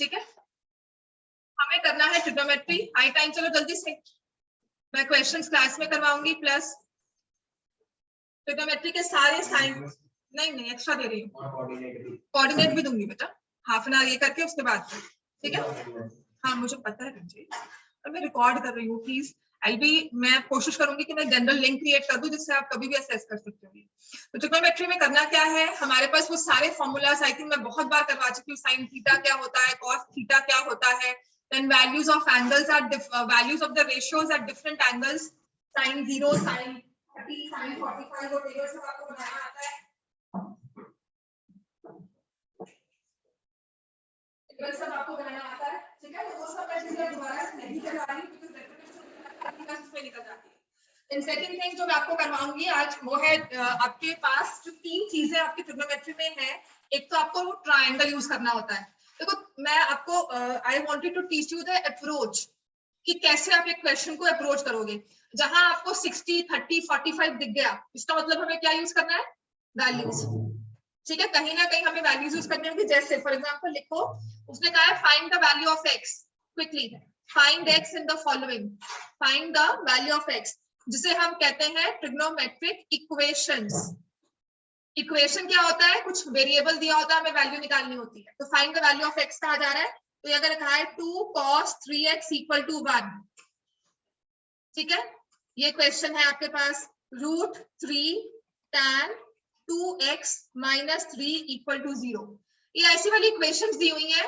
ठीक है, हमें करना है ट्रिग्नोमेट्री। हाई टाइम, चलो जल्दी से मैं क्वेश्चंस क्लास में करवाऊंगी, प्लस ट्रिग्नोमेट्री के सारे साइन। नहीं एक्स्ट्रा दे रही हूँ, कोऑर्डिनेट भी दूंगी बेटा, हाफ एन आवर ये करके उसके बाद, ठीक है। हाँ मुझे पता है जी, और मैं रिकॉर्ड कर रही हूँ, प्लीज मैं कोशिश करूंगी कि मैं जनरल लिंक क्रिएट कर दूं जिससे आप कभी भी असेस कर सकते हो। तो ट्रिग्नोमेट्री में करना क्या है, हमारे पास वो सारे फॉर्मूलाज, आई थिंक मैं बहुत बार करवा चुकी हूँ। साइन थीटा क्या होता है, कॉस थीटा क्या होता है, then values of angles are values of the ratios at different angles, sine 0, sine 30, sine 45 और टेबल सब आपको बनाना आता है। टेबल सब आपको बनाना आता है, ठीक है। तो वो सब मैं चीजें दोबारा नहीं करवा रही क्योंकि रेपिटेशन में निकल जाती है। इन सेकंड थिंग जो मैं आपको करवाऊंगी आज वो है आपके पास जो तीन चीजें आपकी ट्रिग्नोमेट्री में है। एक तो आपको वो ट्रायंगल यूज करना होता है। देखो मैं आपको I wanted to teach you the approach कि कैसे आप एक क्वेश्चन को अप्रोच करोगे। जहां आपको 60, 30, 45 दिख गया, इसका मतलब हमें क्या यूज करना है, वैल्यूज, ठीक है। कहीं ना कहीं हमें वैल्यूज यूज करनी होगी। जैसे फॉर एग्जांपल लिखो, उसने कहा है find the value of x, quickly find x in the following, find the value of x, जिसे हम कहते हैं ट्रिग्नोमेट्रिक इक्वेशंस। इक्वेशन क्या होता है, कुछ वेरिएबल दिया होता है, हमें वैल्यू निकालनी होती है। तो find the value of x कहा जा रहा है, तो ये अगर कहा है 2 cos 3x इक्वल टू 1, ठीक है। ये क्वेश्चन है आपके पास, √3 tan 2x minus 3 equal to 0। ये ऐसी वाली इक्वेशंस दी हुई हैं।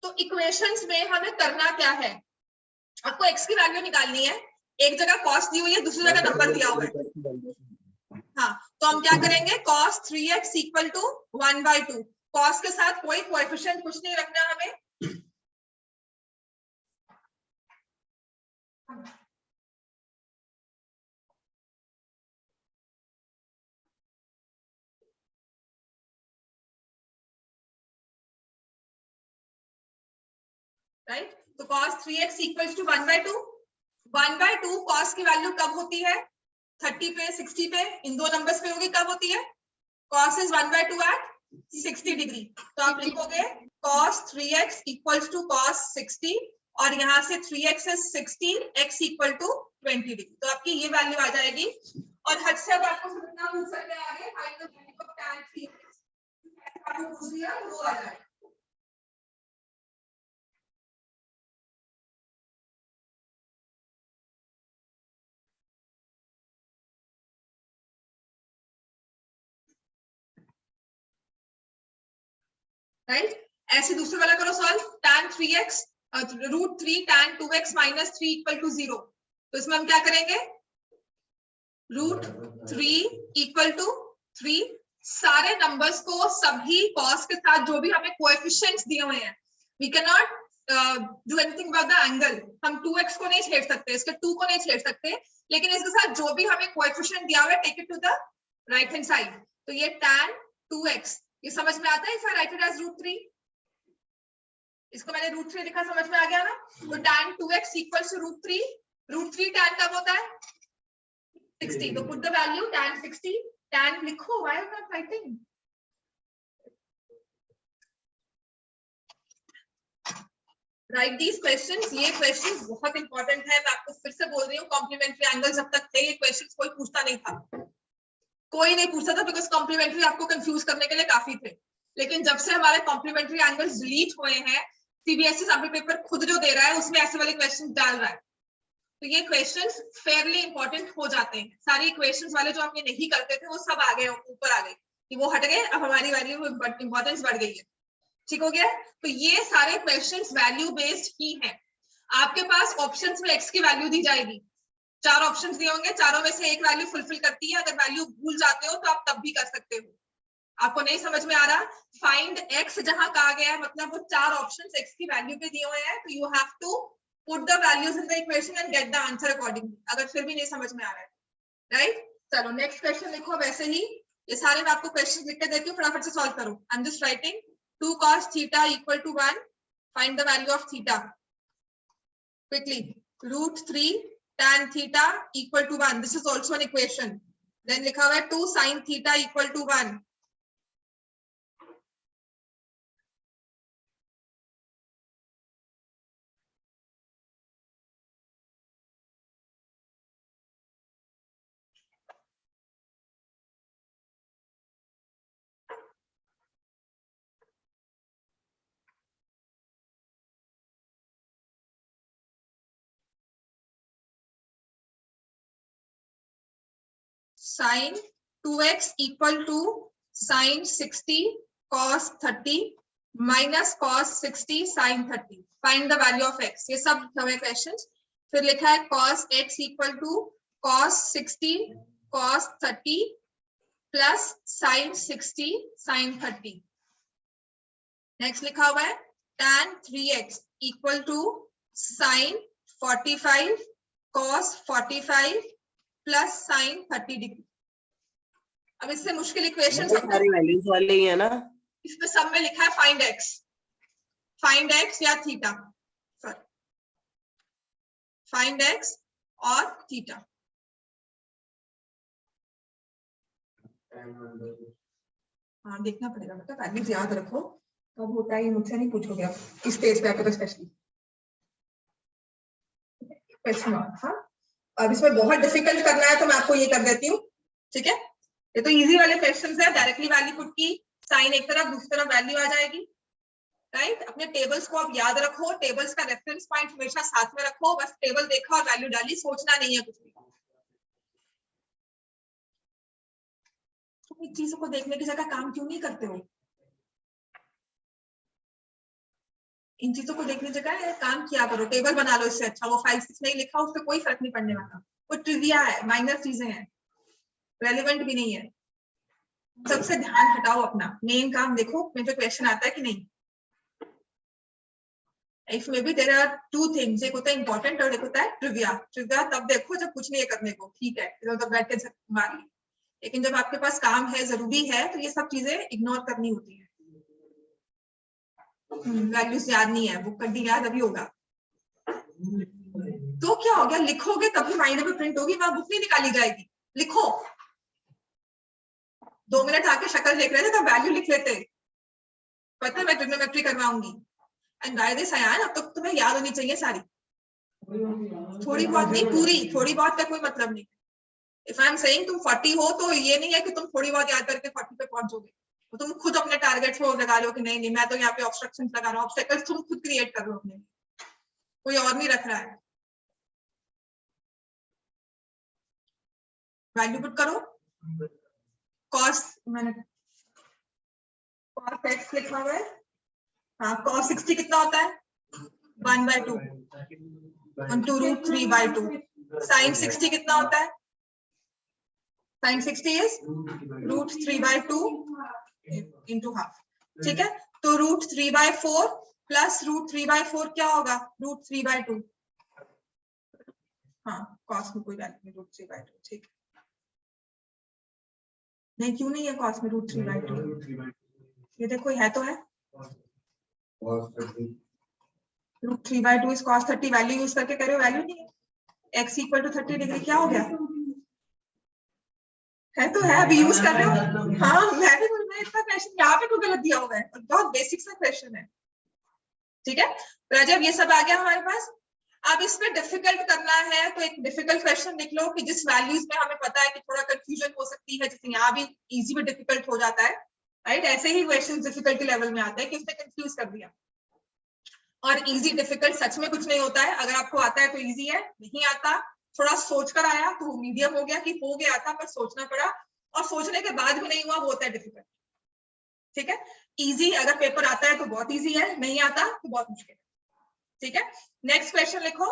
तो इक्वेशंस में हमें करना क्या है, आपको x की वैल्यू निकालनी है। एक जगह cos दी हुई है, दूसरी जगह नंबर दिया हुआ है। हाँ, तो हम क्या करेंगे, cos 3x equal to 1/2। cos के साथ कोई कोएफिशिएंट कुछ नहीं रखना हमें, राइट। तो cos 3x equal to 1/2। 1/2 cos की वैल्यू कब होती है, 30 पे, 60 पे, इन दो नंबर्स पे होगी। कब होती है, cos is 1/2 at 60 डिग्री। तो आप लिखोगे cos 3x equals to cos 60, और यहाँ से 3x is 60, x equal to 20 degree. तो आपकी ये वैल्यू आ जाएगी। और हद से अब आपको समझना पूछ सकते हैं आगे, find the value of tan 3x, आपको पूछ दिया वो आ जाएगा। राइट, ऐसे दूसरे वाला करो solve, tan 3x √3 tan 2x minus 3 equal to 0। तो इसमें हम क्या करेंगे, √3 इक्वल टू 3, सारे नंबर्स को सभी cos के साथ जो भी हमें कोएफिशिएंट्स दिए हुए हैं, we can not do anything about the angle. हम 2x को नहीं छेड़ सकते, इसके 2 को नहीं छेड़ सकते, लेकिन इसके साथ जो भी हमें कोएफिशिएंट दिया हुआ है, take it to the right hand side. तो ये tan 2x, ये समझ में आता है, if I write it as √3, इसको मैंने √3 लिखा, समझ में आ गया ना। तो tan 2x equals to √3, √3 tan कब होता है, 60। तो put the value tan 60, tan लिखो, why are not writing, write these questions. ये क्वेश्चंस बहुत इंपॉर्टेंट है, मैं आपको फिर से बोल रही हूँ। कॉम्प्लीमेंट्री एंगल जब तक थे, ये क्वेश्चंस कोई पूछता नहीं था, कोई नहीं पूछता था, बिकॉज कॉम्प्लीमेंट्री आपको कंफ्यूज करने के लिए काफी थे। लेकिन जब से हमारे कॉम्प्लीमेंट्री एंगल्स डिलीट हुए हैं, सीबीएसई सैंपल पेपर खुद जो दे रहा है उसमें ऐसे वाले क्वेश्चन डाल रहा है, तो ये क्वेश्चंस फेयरली इंपॉर्टेंट हो जाते हैं। सारी इक्वेशंस वाले जो हम ये नहीं करते थे वो सब आ गए, ऊपर आ गए, कि वो हट गए, अब हमारी वैल्यू इंपॉर्टेंस बढ़ गई है, ठीक हो गया। तो ये सारे क्वेश्चंस वैल्यू बेस्ड ही हैं। आपके पास ऑप्शंस में एक्स की वैल्यू दी जाएगी, 4 ऑप्शंस दिए होंगे, चारों में से एक वैल्यू फुलफिल करती है। अगर वैल्यू भूल जाते हो तो आप तब भी कर सकते हो। आपको नहीं समझ में आ रहा, फाइंड एक्स जहां कहा गया है, मतलब वो 4 ऑप्शंस एक्स की वैल्यू पे दिए हुए हैं, तो you have to put the values in the equation and get the answer accordingly. अगर फिर भी नहीं समझ में आ रहा है, राइट। चलो नेक्स्ट क्वेश्चन लिखो। वैसे ही ये सारे मैं आपको क्वेश्चन लिख के देती हूँ, फटाफट से सॉल्व करो। I am just writing 2 cos theta equal to 1, find the value of theta quickly. √3 tan theta equal to 1, this is also an equation. देन लिखा हुआ है 2 sin theta equal to 1, sin 2x equal to sin 60 cos 30 minus cos 60 sin 30. Find the value of x. ये सब लिखा हुआ है question. फिर लिखा है cos x equal to cos 60 cos 30 plus sin 60 sin 30. Next लिखा हुआ है tan 3x equal to sin 45 cos 45 plus sin 30 degree. अब इससे मुश्किल इक्वेशन सारी वैल्यूज वाले ही है ना. इसमें सब में लिखा है फाइंड एक्स या थीटा. सॉरी, फाइंड एक्स और थीटा. हाँ, देखना पड़ेगा. मतलब वैल्यूज याद रखो. कब होता है ये मुझसे नहीं पूछोगे आप इस स्टेज पे आके तो स्पेशली. Question mark. हाँ, अब इसमें बहुत डिफिकल्ट करना है तो मैं आपको ये कर देती हूँ. ठीक है, ये तो इजी वाले क्वेश्चंस है. डायरेक्टली वैल्यू पुट की, साइन एक तरफ दूसरी तरफ वैल्यू आ जाएगी. राइट. अपने टेबल्स को आप याद रखो. टेबल्स का रेफरेंस पॉइंट हमेशा साथ में रखो. बस टेबल देखा और वैल्यू डाली, सोचना नहीं है कुछ भी. तुम इन चीजों को देखने की जगह काम क्यों नहीं करते हो? इन चीजों को देखने की जगह काम किया करो. टेबल बना लो इससे अच्छा. वो 5 6 नहीं लिखा, उससे कोई फर्क नहीं पड़ने वाला. वो ट्रिविया है, माइनर चीजें हैं, रेलेवेंट भी नहीं है. सबसे ध्यान हटाओ अपना. मेन काम देखो मुझे क्वेश्चन आता है कि नहीं. इसमें भी देयर आर 2 थिंग्स. एक होता है इंपॉर्टेंट और एक होता है ट्रिविया. ट्रिविया तब देखो जब कुछ नहीं है करने को. ठीक है, इधर उधर बैठ के मार ली. लेकिन जब आपके पास काम है, जरूरी है, तो ये सब चीजें इग्नोर करनी होती है. वैल्यूज याद नहीं है, बुक कर दी याद अभी होगा तो क्या हो गया. लिखोगे तभी माइंड में प्रिंट होगी. वहां बुक नहीं निकाली जाएगी. लिखो. 2 मिनट आके शक्ल देख रहे थे तो वैल्यू लिख लेते. पता है मैं ट्रिग्नोमेट्री करवाऊंगी. एंड बाय दिस आयान, अब तो तुम्हें याद होनी चाहिए सारी. थोड़ी बहुत नहीं, पूरी. थोड़ी बहुत का कोई मतलब नहीं. इफ आई एम सेइंग तुम 40 हो तो ये नहीं है कि तुम थोड़ी बहुत याद करके 40 पे पहुंचोगे. तो तुम खुद अपने टारगेट्स को लगा लो कि नहीं नहीं मैं तो यहाँ पे ऑब्स्ट्रक्शंस लगा रहा हूँ. ऑब्स्टेकल्स तुम खुद क्रिएट कर रहे हो अपने, कोई और नहीं रख रहा है. वैल्यू पुट करो. कॉस मैंने cos x लिखा हुआ है. हाँ, cos 60 कितना होता है? 1/2 into √3/2. sin 60 कितना होता है? sin 60 is √3/2 into half. ठीक है, तो √3/4 प्लस √3/4 क्या होगा? √3/2. हाँ, cos में कोई वैल्यू नहीं, √3/2. ठीक है. नहीं, क्यों नहीं है cos में √3/2? ये देखो, है तो है. √3/2 is cos 30. वैल्यू यूज करके करो. वैल्यू नहीं है. x equal to 30 डिग्री क्या हो गया? है तो है, अभी यूज कर रहे हो. हाँ, मैं भी बोल रही हूँ. इतना क्वेश्चन यहाँ पे तो गलत दिया हुआ है और बहुत बेसिक सा क्वेश्चन है. ठीक है राजीव, ये सब आ गया हमारे पास. अब इसमें डिफिकल्ट करना है तो एक डिफिकल्ट क्वेश्चन लिख लो कि जिस वैल्यूज में हमें पता है कि थोड़ा कंफ्यूजन हो सकती है, जैसे यहाँ भी इजी में डिफिकल्ट हो जाता है. राइट, ऐसे ही क्वेश्चन डिफिकल्टी लेवल में आते हैं कि उसने कंफ्यूज कर दिया. और इजी डिफिकल्ट सच में कुछ नहीं होता है. अगर आपको आता है तो इजी है, नहीं आता थोड़ा सोच कर आया तो मीडियम हो गया, कि हो गया था पर सोचना पड़ा, और सोचने के बाद भी नहीं हुआ, वो होता है डिफिकल्ट. ठीक है, इजी अगर पेपर आता है तो बहुत इजी है, नहीं आता तो बहुत मुश्किल है. ठीक है, नेक्स्ट क्वेश्चन लिखो.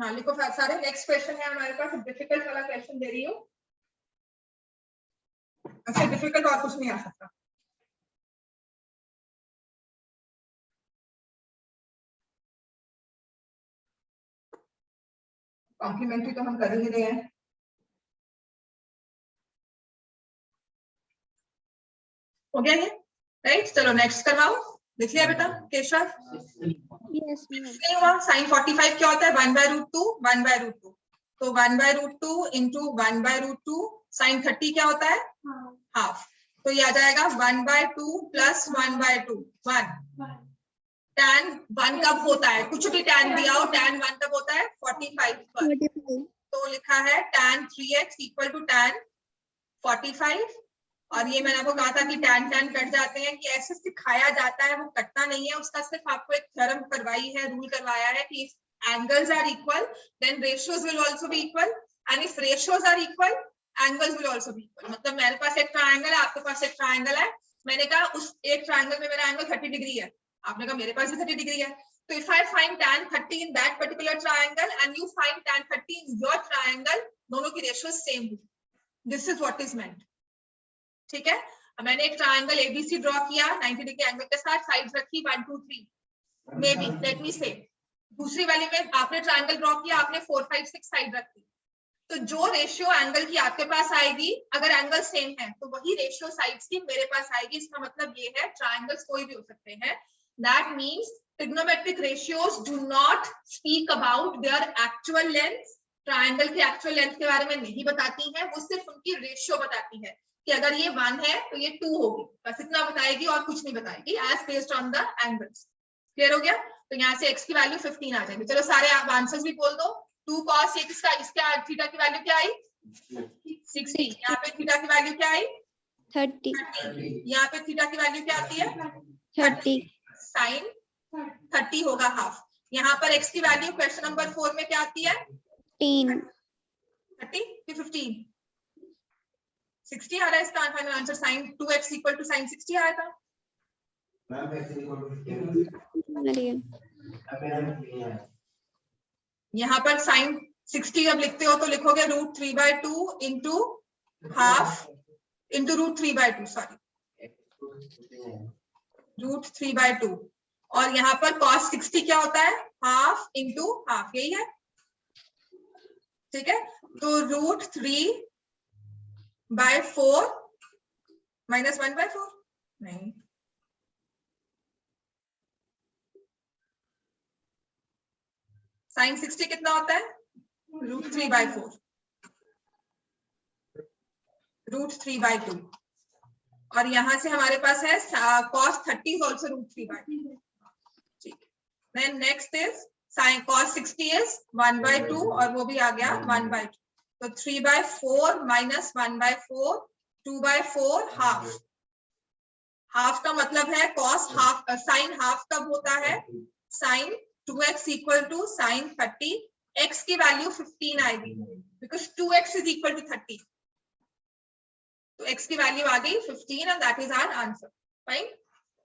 हाँ लिखो सारे. नेक्स्ट क्वेश्चन है हमारे पास. डिफिकल्ट वाला क्वेश्चन दे रही हूँ. अच्छा, डिफिकल्ट और कुछ नहीं आ सकता. कॉम्प्लीमेंट्री तो हम कर ही रहे हैं. हो गया ये. राइट, चलो नेक्स्ट करवाओ. लिख लिया बेटा केशव? Yes, ma'am. नहीं हुआ. sin 45 क्या होता है? 1/√2. 1/√2. तो 1/√2 into 1/√2. sin 30 क्या होता है? हाफ. तो ये आ जाएगा 1/2 plus 1/2. 1. tan 1 कब होता है? कुछ भी tan दिया हो, tan 1 कब होता है? 45 पर. तो लिखा है tan 3x equal to tan 45. और ये मैंने आपको कहा था कि tan कट जाते हैं, कि ऐसे सिखाया जाता है, वो कटना नहीं है. उसका सिर्फ आपको एक थ्योरम करवाई है, रूल करवाया है कि if angles are equal then ratios will also be equal, and if ratios are equal angles will also be equal. मतलब मेरे पास एक ट्रायंगल है, आपके पास एक ट्रायंगल है, मैंने कहा उस एक ट्रायंगल में मेरा एंगल 30 डिग्री है, आपने कहा मेरे पास भी 30 डिग्री है, तो if I find tan 30 in that particular triangle and you find tan 30 in your triangle, दोनों की रेशियो सेम होगी। This is what is meant. ठीक है, मैंने एक ट्रायंगल एबीसी ड्रॉ किया 90 डिग्री एंगल के साथ, साइड्स रखी 1 2 3 मे बी, लेट मी से। दूसरी वाली में आपने ट्रायंगल ड्रॉ किया, आपने 4 5 6 साइड रखी, तो जो रेशियो एंगल की आपके पास आएगी, अगर एंगल सेम है तो वही रेशियो साइड्स की मेरे पास आएगी। इसका मतलब ये है ट्रायंगल्स कोई भी हो सकते हैं। That means trigonometric ratios do not speak about their actual length. Triangle की एक्चुअल लेंथ के बारे में नहीं बताती है, वो सिर्फ उनकी रेशियो बताती है कि अगर ये 1 है तो ये 2 होगी, बस इतना बताएगी और कुछ नहीं बताएगी, as based on the angles. Clear हो गया? तो यहाँ से x की वैल्यू 15 आ जाएगी। चलो सारे आप आंसर्स भी बोल दो। 2 cos ये किसका, इसका थीटा की वैल्यू क्या आई? 60। यहाँ पे थीटा की वैल्यू क्या आई? 30. 30। यहाँ पे थीटा की वैल्यू क्या आती है? 30. साइन 30 होगा हाफ। यहाँ पर x की वैल्यू क्वेश्चन नंबर 4 में क्या आती है? 10. 30 कि 15? 60 आ रहा है इसका final answer. Sine 2x equal to sine 60 आया था। यहाँ पर साइन 60 जब लिखते हो तो लिखोगे √3/2 इंटू हाफ इंटू √3/2, सॉरी √3/2, और यहाँ पर cos 60 क्या होता है? हाफ इंटू हाफ, यही है। ठीक है, तो √3/4 माइनस 1/4 नहीं, साइन 60 कितना होता है? √3/4 √3/2, और यहां से हमारे पास है cos 30 is also √3/2। ठीक है, then next is sin cos 60 is 1/2 और वो भी आ गया 1/2, तो 3/4 माइनस 1/4 2/4 हाफ। हाफ का मतलब है cos हाफ, साइन हाफ कब होता है? Sine 2x equal to sine 30, x की वैल्यू 15 आएगी because 2x is equal to 30, तो x की वैल्यू आ गई 15 and that is our answer. Fine,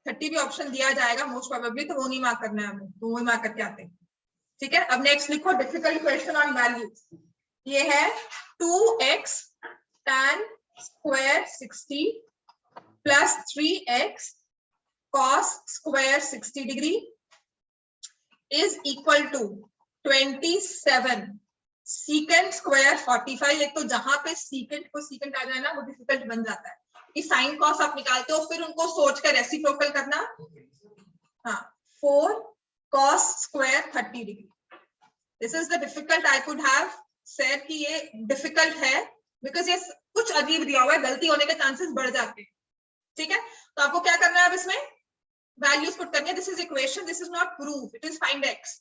30 भी ऑप्शन दिया जाएगा मोस्ट प्रोबेबली, तो वो नहीं मार्क करना है हमें, तो वो मार्क करके आते हैं। ठीक है, अब नेक्स्ट लिखो डिफिकल्ट क्वेश्चन ऑन वैल्यूज। ये है 2x tan square 60 plus 3x cos square 60 degree is equal to 27 secant square 45। एक तो जहां पे secant को secant आ जाए ना, वो डिफिकल्ट बन जाता है। कि साइन कॉस आप निकालते हो, फिर उनको सोच कर रेसिप्रोकल करना। हाँ, 4 cos square 30 degree. This is the difficult. I could have said कि ये डिफिकल्ट है बिकॉज ये कुछ अजीब दिया हुआ है, गलती होने के चांसेस बढ़ जाते हैं। ठीक है, तो आपको क्या करना है अब इसमें? वैल्यूज पुट करनी है। This is equation, this is not proof, it is find x।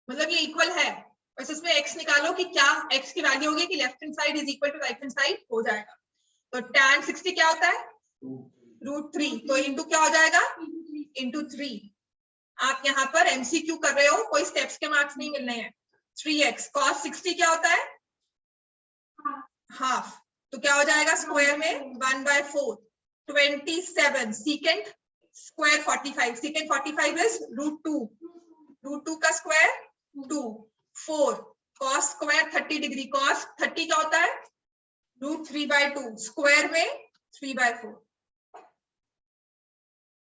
मतलब ये इक्वल है, बस इसमें x निकालो कि क्या x की वैल्यू होगी कि left hand side is equal to right hand side हो जाएगा। तो tan 60 क्या होता है? √3, तो इंटू क्या हो जाएगा? इंटू 3। आप यहाँ पर MCQ कर रहे हो, कोई स्टेप्स के मार्क्स नहीं मिलने हैं। 3x cos 60 क्या होता है? हाफ, तो क्या हो जाएगा स्क्वायर में? 1/4। 27 secant स्क्वायर 45, secant 45 is √2, √2 का square 2। 4 cos square 30 degree, cos 30 क्या होता है? √3/2, स्क्वायर में 3/4।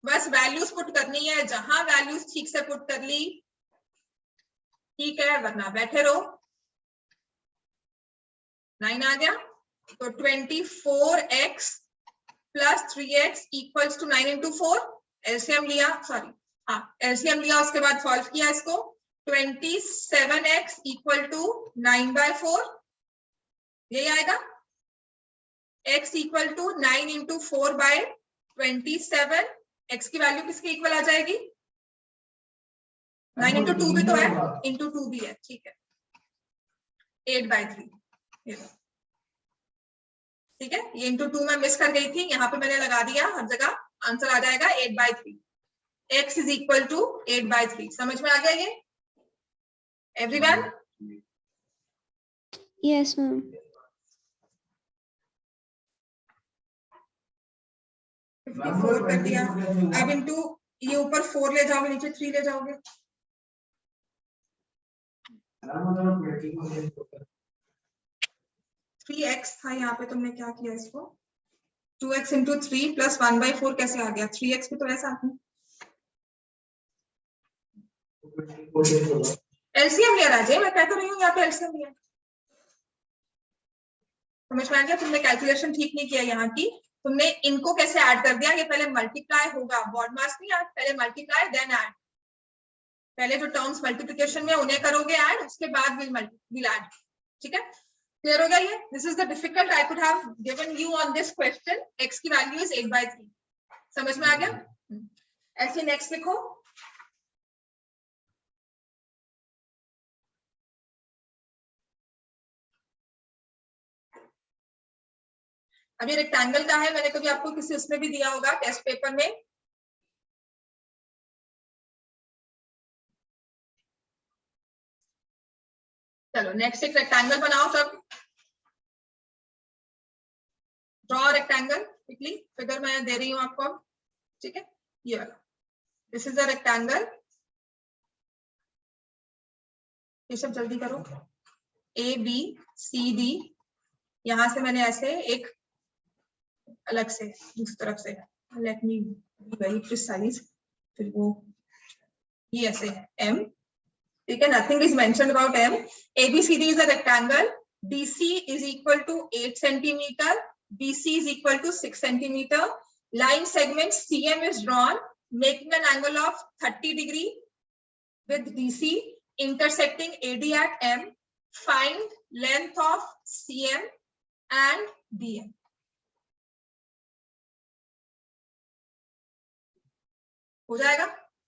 बस वैल्यूज पुट करनी है, जहां वैल्यूज ठीक से पुट कर ली ठीक है, वरना बैठे रहो। 9 आ गया, तो 24x plus 3x equals to 9 into 4। LCM लिया, सॉरी हाँ एलसीएम लिया, उसके बाद सॉल्व किया इसको। 27x इक्वल टू 9/4, यही आएगा। x equal to 9 into 4/27। x की वैल्यू किसके इक्वल आ जाएगी? 9 इंटू 2 भी तो है, इंटू 2 भी है, ठीक है। 8/3, ठीक है। ये इंटू 2 में मिस कर गई थी, यहाँ पे मैंने लगा दिया, हर जगह आंसर आ जाएगा 8/3। x is equal to 8/3। समझ में आ गया ये एवरीवन? Yes, ma'am. 54 कर दिया। अब इनटू ये ऊपर 4 ले जाओगे, नीचे 3 ले जाओगे। 3x था यहाँ पे, तुमने क्या किया इसको 2x इंटू 3 प्लस 1/4 कैसे आ गया? 3x भी तो ऐसा आता है। एलसीएम लिया राजे, मैं कह तो रही हूँ यहाँ पे एलसीएम लिया। समझ में आ गया? तुमने कैलकुलेशन ठीक नहीं किया यहाँ की, तुमने इनको कैसे ऐड कर दिया। ये पहले मल्टीप्लाई होगा, बॉड मास नहीं, पहले मल्टीप्लाई देन ऐड। पहले जो टर्म्स मल्टीप्लिकेशन में उन्हें करोगे ऐड, उसके बाद विल ऐड। ठीक है, क्लियर हो गया ये? This is the difficult I could have given you on this question. x की वैल्यू इज 8/3। समझ में आ गया? ऐसे नेक्स्ट लिखो। अभी रेक्टेंगल का है, मैंने कभी आपको किसी उसमें भी दिया होगा टेस्ट पेपर में। चलो नेक्स्ट एक रेक्टेंगल बनाओ सब। ड्रॉ रेक्टेंगल क्विकली, फिगर मैं दे रही हूँ आपको। ठीक है, ये वाला, दिस इज अ रेक्टेंगल। ये सब जल्दी करो। ए बी सी डी, यहां से मैंने ऐसे एक अलग से दूसरी तरफ से, let me be very precise, फिर वो ये ऐसे एम। ठीक है, nothing is mentioned about M. ABCD is a rectangle. DC is equal to 8 centimetre, BC is equal to 6 centimeter. Line segment CM is drawn, making an angle of 30 degree with DC intersecting AD at M. Find length of CM and DM. हो जाएगा?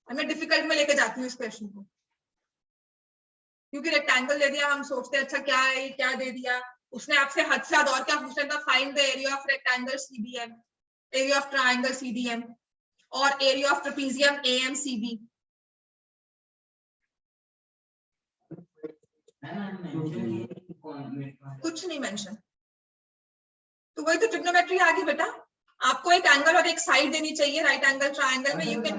मैं difficult में लेके जाती हूँ इस question को, क्योंकि रेक्टेंगल दे दिया, हम सोचते हैं अच्छा क्या है, क्या दे दिया। उसने आपसे हद से ज्यादा और क्या पूछा था? Find the area of rectangle CDM, area of triangle CDM और एरिया ऑफ ट्रेपेजियम AMCB। कुछ नहीं मेंशन, तो वही तो ट्रिग्नोमेट्री आ गई बेटा। आपको एक एंगल और एक साइड देनी चाहिए राइट एंगल ट्राइंगल में। यू कैन,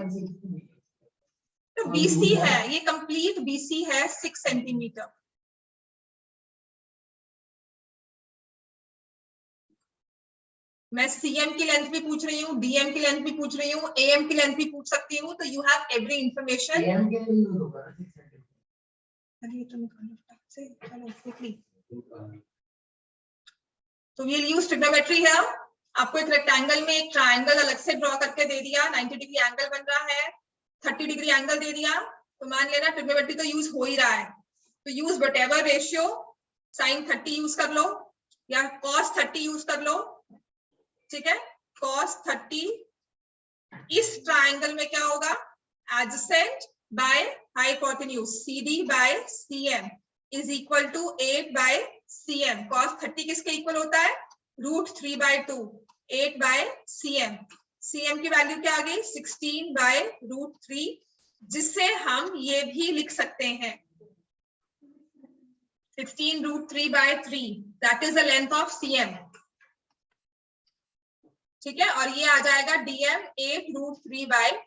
तो BC है, ये कंप्लीट BC है 6 सेंटीमीटर। मैं CM की लेंथ भी पूछ रही हूँ, DM की लेंथ भी पूछ रही हूँ, AM की लेंथ भी पूछ सकती हूँ, तो यू हैव एवरी इंफॉर्मेशन। तो वील यूज ट्रिग्नोमेट्री हियर। आपको एक रेक्टेंगल में एक ट्रायंगल अलग से ड्रॉ करके दे दिया, 90 डिग्री एंगल बन रहा है, 30 डिग्री एंगल दे दिया, तो मान लेना ट्रिग्नोमेट्री तो यूज हो ही रहा है। तो use whatever ratio, sin 30 use कर लो या cos 30 यूज कर लो। ठीक है, cos 30 इस ट्रायंगल में क्या होगा? Adjacent by hypotenuse, CD by CM is equal to 8/CM। cos 30 किसके इक्वल होता है? √3/2, 8/CM। CM की वैल्यू क्या आ गई? 16/√3, जिससे हम ये भी लिख सकते हैं 16√3/3, that is the length of CM। ठीक है, और ये आ जाएगा DM 8√3/3।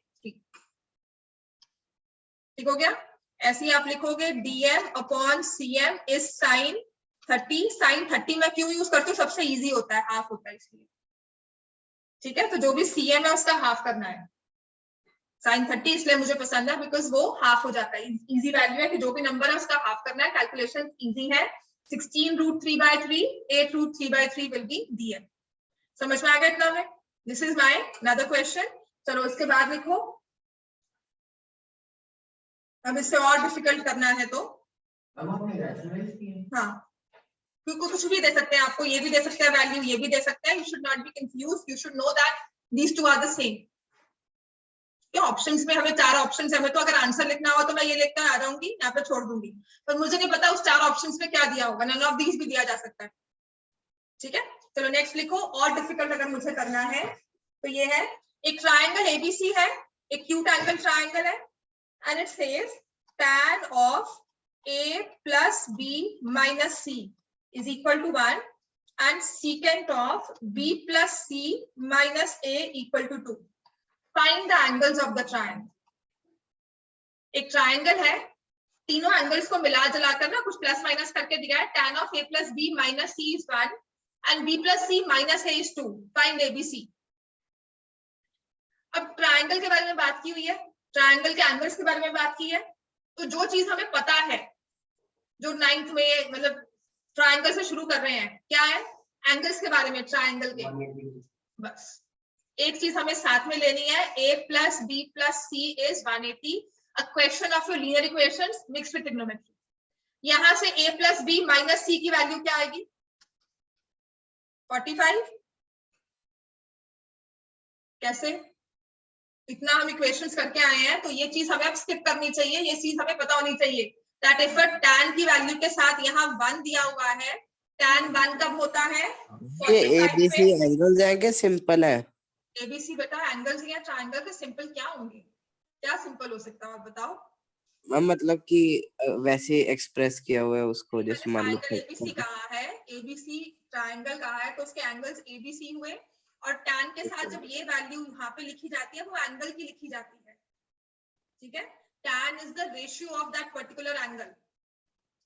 ठीक हो गया? ऐसे ही आप लिखोगे DM upon CM is sin 30। sin 30 में क्यों यूज करते हो? सबसे इजी होता है, हाफ होता है इसलिए। ठीक है, तो जो भी CM है उसका हाफ करना है। sin 30 इसलिए मुझे पसंद है बिकॉज वो हाफ हो जाता है। इजी वैल्यू है कि जो भी नंबर है उसका हाफ करना है। कैलकुलेशन इजी है। 16√3/3, 8√3/3 विल बी DM। समझ में आ गया इतना में? This is my another question. चलो इसके बाद लिखो। अब इससे और डिफिकल्ट करना है तो हाँ, क्योंकि कुछ भी दे सकते हैं आपको, ये भी दे सकते हैं वैल्यू, ये भी दे सकते हैं। You should not be confuse, you should know that these two are the same. Options में हमें 4 ऑप्शंस है, हमें तो अगर आंसर लिखना हो तो मैं ये लिखकर आ जाऊंगी, यहाँ पे छोड़ दूंगी, पर मुझे नहीं पता उस 4 ऑप्शंस में क्या दिया होगा। नन ऑफ दीज भी दिया जा सकता है। ठीक है, चलो नेक्स्ट लिखो। और डिफिकल्ट अगर मुझे करना है तो ये है, एक ट्राइंगल ABC है, एक क्यूट एंगल ट्राइंगल है, and it says tan of A plus B minus C is equal to 1. and secant of b plus c minus a equal to 2. Find the angles of the triangle. एक triangle है, तीनों angles को मिला जुलाकर ना कुछ plus minus करके दिया है. tan of a plus b minus c is 1 and b plus c minus a is 2. Find ABC. अब ट्राइंगल के बारे में बात की हुई है, ट्राइंगल के एंगल्स के बारे में बात की है, तो जो चीज हमें पता है, जो 9th में मतलब ट्राइंगल से शुरू कर रहे हैं, क्या है? एंगल्स के बारे में ट्राइंगल के. बस एक चीज हमें साथ में लेनी है, a plus b plus c is 180. A question of your linear equations mixed with trigonometry. यहां से a plus b minus c की वैल्यू क्या आएगी? 45. कैसे? इतना हम इक्वेशंस करके आए हैं, तो ये चीज हमें अब स्किप करनी चाहिए, ये चीज हमें पता होनी चाहिए. दैट इफ tan की वैल्यू के साथ यहाँ 1 दिया हुआ है, tan 1 कब होता है? ये एबीसी एंगल्स है कि सिंपल है? एबीसी बेटा एंगल्स या ट्रायंगल के सिंपल क्या होंगे? क्या सिंपल हो सकता है, आप बताओ. मतलब कि वैसे एक्सप्रेस किया हुआ है उसको, जैसे मान लो एबीसी कहा है, एबीसी ट्रायंगल कहा है, तो उसके एंगल्स एबीसी हुए, और tan के साथ जब ये वैल्यू यहाँ पे लिखी जाती है वो एंगल की लिखी जाती है. ठीक है, tan is the ratio of that particular angle,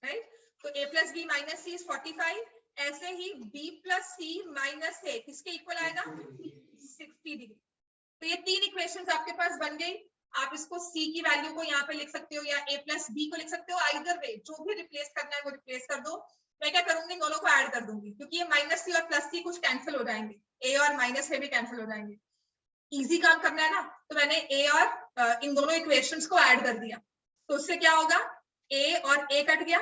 right? तो a plus b minus c is 45. ऐसे ही b plus c minus a किसके इक्वल आएगा? 60 डिग्री. तो ये तीन इक्वेशंस आपके पास बन गई. आप इसको c की वैल्यू को यहाँ पे लिख सकते हो या a plus b को लिख सकते हो. आइदर वे, जो भी रिप्लेस करना है वो रिप्लेस कर दो. मैं क्या करूंगी, दोनों को ऐड कर दूंगी, क्योंकि ये माइनस सी और प्लस सी कुछ कैंसिल हो जाएंगे, a और माइनस ए भी कैंसिल हो जाएंगे. इजी काम करना है ना, तो मैंने a और इन दोनों इक्वेशंस को ऐड कर दिया. तो उससे क्या होगा, a और a कट गया,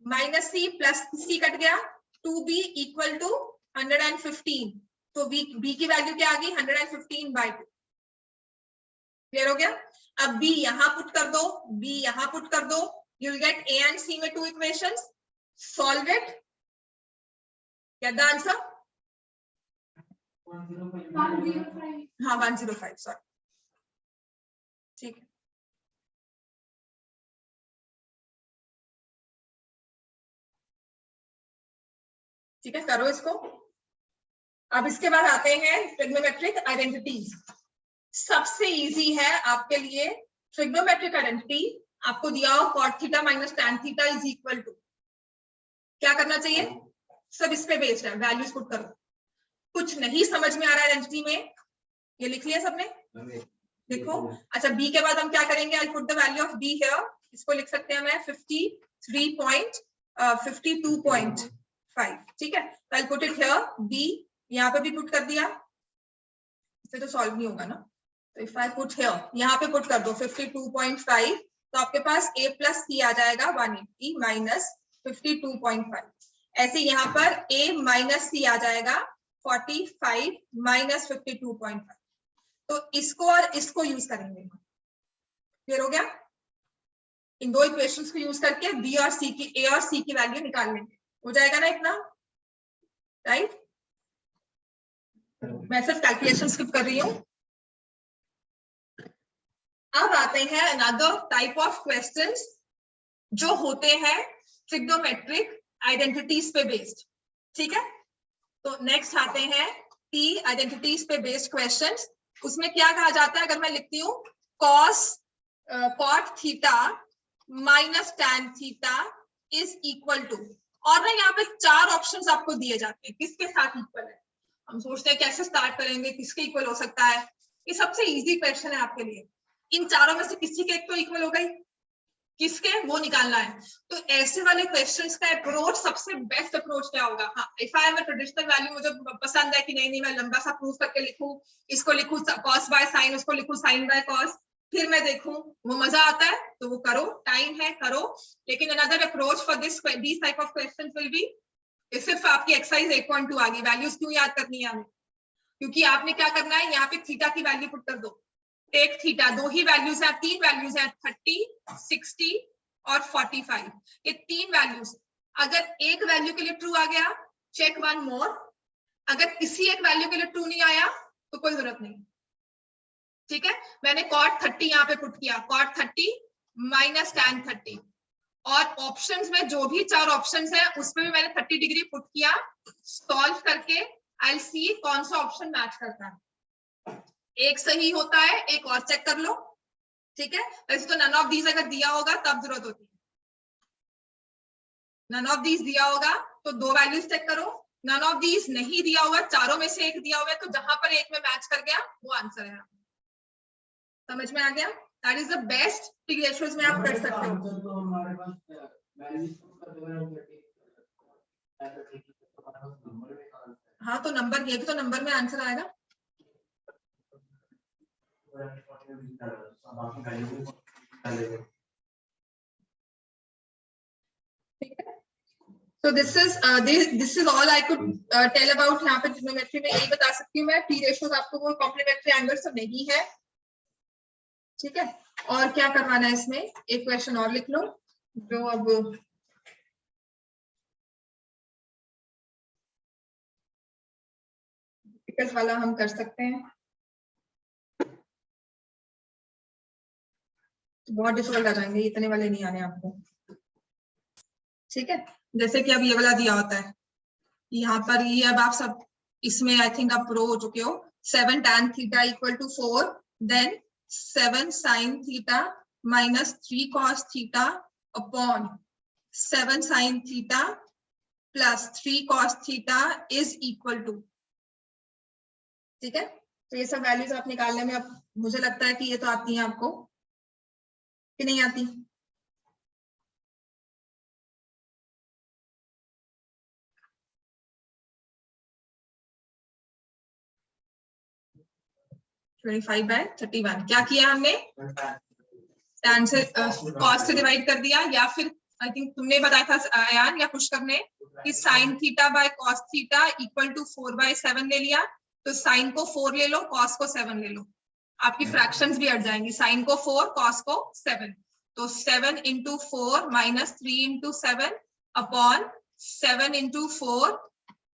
माइनस सी प्लस सी कट गया, 2b इक्वल टू 115. तो b की वैल्यू क्या आ गई? 115/2. क्लियर हो गया? अब b यहाँ पुट कर दो, b यहाँ पुट कर दो, you will get a and c में 2 equations. Solve it. Gate the answer. हाँ 105, सॉरी. ठीक है, ठीक है, करो इसको. अब इसके बाद आते हैं ट्रिग्नोमेट्रिक आइडेंटिटीज. सबसे इजी है आपके लिए ट्रिग्नोमेट्रिक आइडेंटिटी. आपको दिया हो cot theta minus tan theta is equal to, क्या करना चाहिए? सब इस पे बेस्ड है, वैल्यूज पुट करो. कुछ नहीं समझ में आ रहा है आइडेंटिटी में, ये लिख लिया सबने? देखो, अच्छा b के बाद हम क्या करेंगे? I put the value of b here. इसको लिख सकते हैं मैं 52.5. ठीक है, I put it here. b यहाँ पे भी पुट कर दिया, इससे तो सॉल्व नहीं होगा ना. तो इफ आई पुट हियर, यहाँ पे पुट कर दो 52.5, तो आपके पास a प्लस सी आ जाएगा 180 माइनस 52.5. ऐसे यहाँ पर a माइनस सी आ जाएगा 45 माइनस 52.5. तो इसको और इसको यूज करेंगे. क्लियर हो गया? इन दो इक्वेशंस को यूज करके b और c की, a और c की वैल्यू निकाल लेंगे. हो जाएगा ना इतना, राइट? मैं सिर्फ कैलकुलेशन स्किप कर रही हूँ. अब आते हैं अनदर टाइप ऑफ क्वेश्चंस जो होते हैं ट्रिग्नोमेट्रिक आइडेंटिटीज पे बेस्ड. ठीक है, तो नेक्स्ट आते हैं टी आइडेंटिटीज पे बेस्ड क्वेश्चंस. उसमें क्या कहा जाता है? अगर मैं लिखती हूँ cot theta minus tan theta is equal to, और ना यहाँ पे 4 ऑप्शंस आपको दिए जाते हैं किसके साथ इक्वल है. हम सोचते हैं कैसे स्टार्ट करेंगे, किसके इक्वल हो सकता है. ये सबसे इजी क्वेश्चन है आपके लिए. इन चारों में से किसी के एक तो इक्वल हो गई, किसके वो निकालना है. तो ऐसे वाले क्वेश्चंस का अप्रोच, सबसे बेस्ट अप्रोच क्या होगा? हाँ, if I am a traditional value, मुझे पसंद है कि नहीं मैं लंबा सा प्रूफ करके लिखूं, इसको लिखूं cos बाय साइन, उसको लिखूं साइन बाय कॉस, फिर मैं देखूं, वो मजा आता है तो वो करो. टाइम है, करो. लेकिन another approach for this type of questions will be, सिर्फ आपकी एक्सरसाइज 1.2 आ गई. वैल्यूज क्यों याद करनी है हमें? क्योंकि आपने क्या करना है, यहाँ पे थीटा की वैल्यू पुट कर दो. टेक थीटा, 2 ही वैल्यूज है, 3 वैल्यूज है, 30, 60 और 45. ये 3 वैल्यूज. अगर एक वैल्यू के लिए ट्रू आ गया, चेक 1 मोर. अगर किसी एक वैल्यू के लिए ट्रू नहीं आया तो कोई जरूरत नहीं. ठीक है, मैंने cot 30 यहाँ पे पुट किया, cot 30 माइनस tan 30, और ऑप्शंस में जो भी 4 ऑप्शंस है उसमें भी मैंने 30 डिग्री पुट किया, सॉल्व करके आई विल सी कौन सा ऑप्शन मैच करता है। एक सही होता है, एक और चेक कर लो, ठीक है। वैसे तो नन ऑफ दीज अगर दिया होगा तब जरूरत होती है, नन ऑफ दीज दिया होगा तो 2 वैल्यूज चेक करो, नन ऑफ दीज नहीं दिया हुआ, चारों में से एक दिया हुआ है, तो जहां पर एक में मैच कर गया वो आंसर है। समझ में आ गया? That is the best T ratios में आप कर सकते हो। हाँ तो नंबर, ये भी तो नंबर में आंसर आएगा। So this is all I could tell about। यहाँ पे ट्रिग्नोमेट्री में यही बता सकती हूँ मैं, टी रेशियोज आपको कोई कॉम्प्लीमेंट्री एंगल तो नहीं है, ठीक है। और क्या करवाना है इसमें, एक क्वेश्चन और लिख लो जो अब वाला हम कर सकते हैं। बहुत डिफिकल्ट आ जाएंगे, इतने वाले नहीं आने आपको, ठीक है। जैसे कि अब ये वाला दिया होता है, यहाँ पर ये अब आप सब इसमें आई थिंक आप प्रो हो चुके हो। 7 tan theta equal to 4, then 7 sin theta minus 3 cos theta upon 7 sin theta plus 3 cos theta is equal to, ठीक है। तो ये सब वैल्यूज आप निकालने में, अब मुझे लगता है कि ये तो आती है आपको कि नहीं आती। फाइव बाय 31 क्या किया हमने, tan से cos से डिवाइड कर दिया, या फिर आई थिंक तुमने बताया था अयान या पुष्कर ने कि sin theta by cos theta equal to 4/7 ले लिया, तो sin को 4 ले लो, cos को 7 ले लो, आपकी फ्रैक्शंस भी हट जाएंगी। sin को 4, cos को 7, तो 7 into 4 minus 3 into 7 upon 7 into 4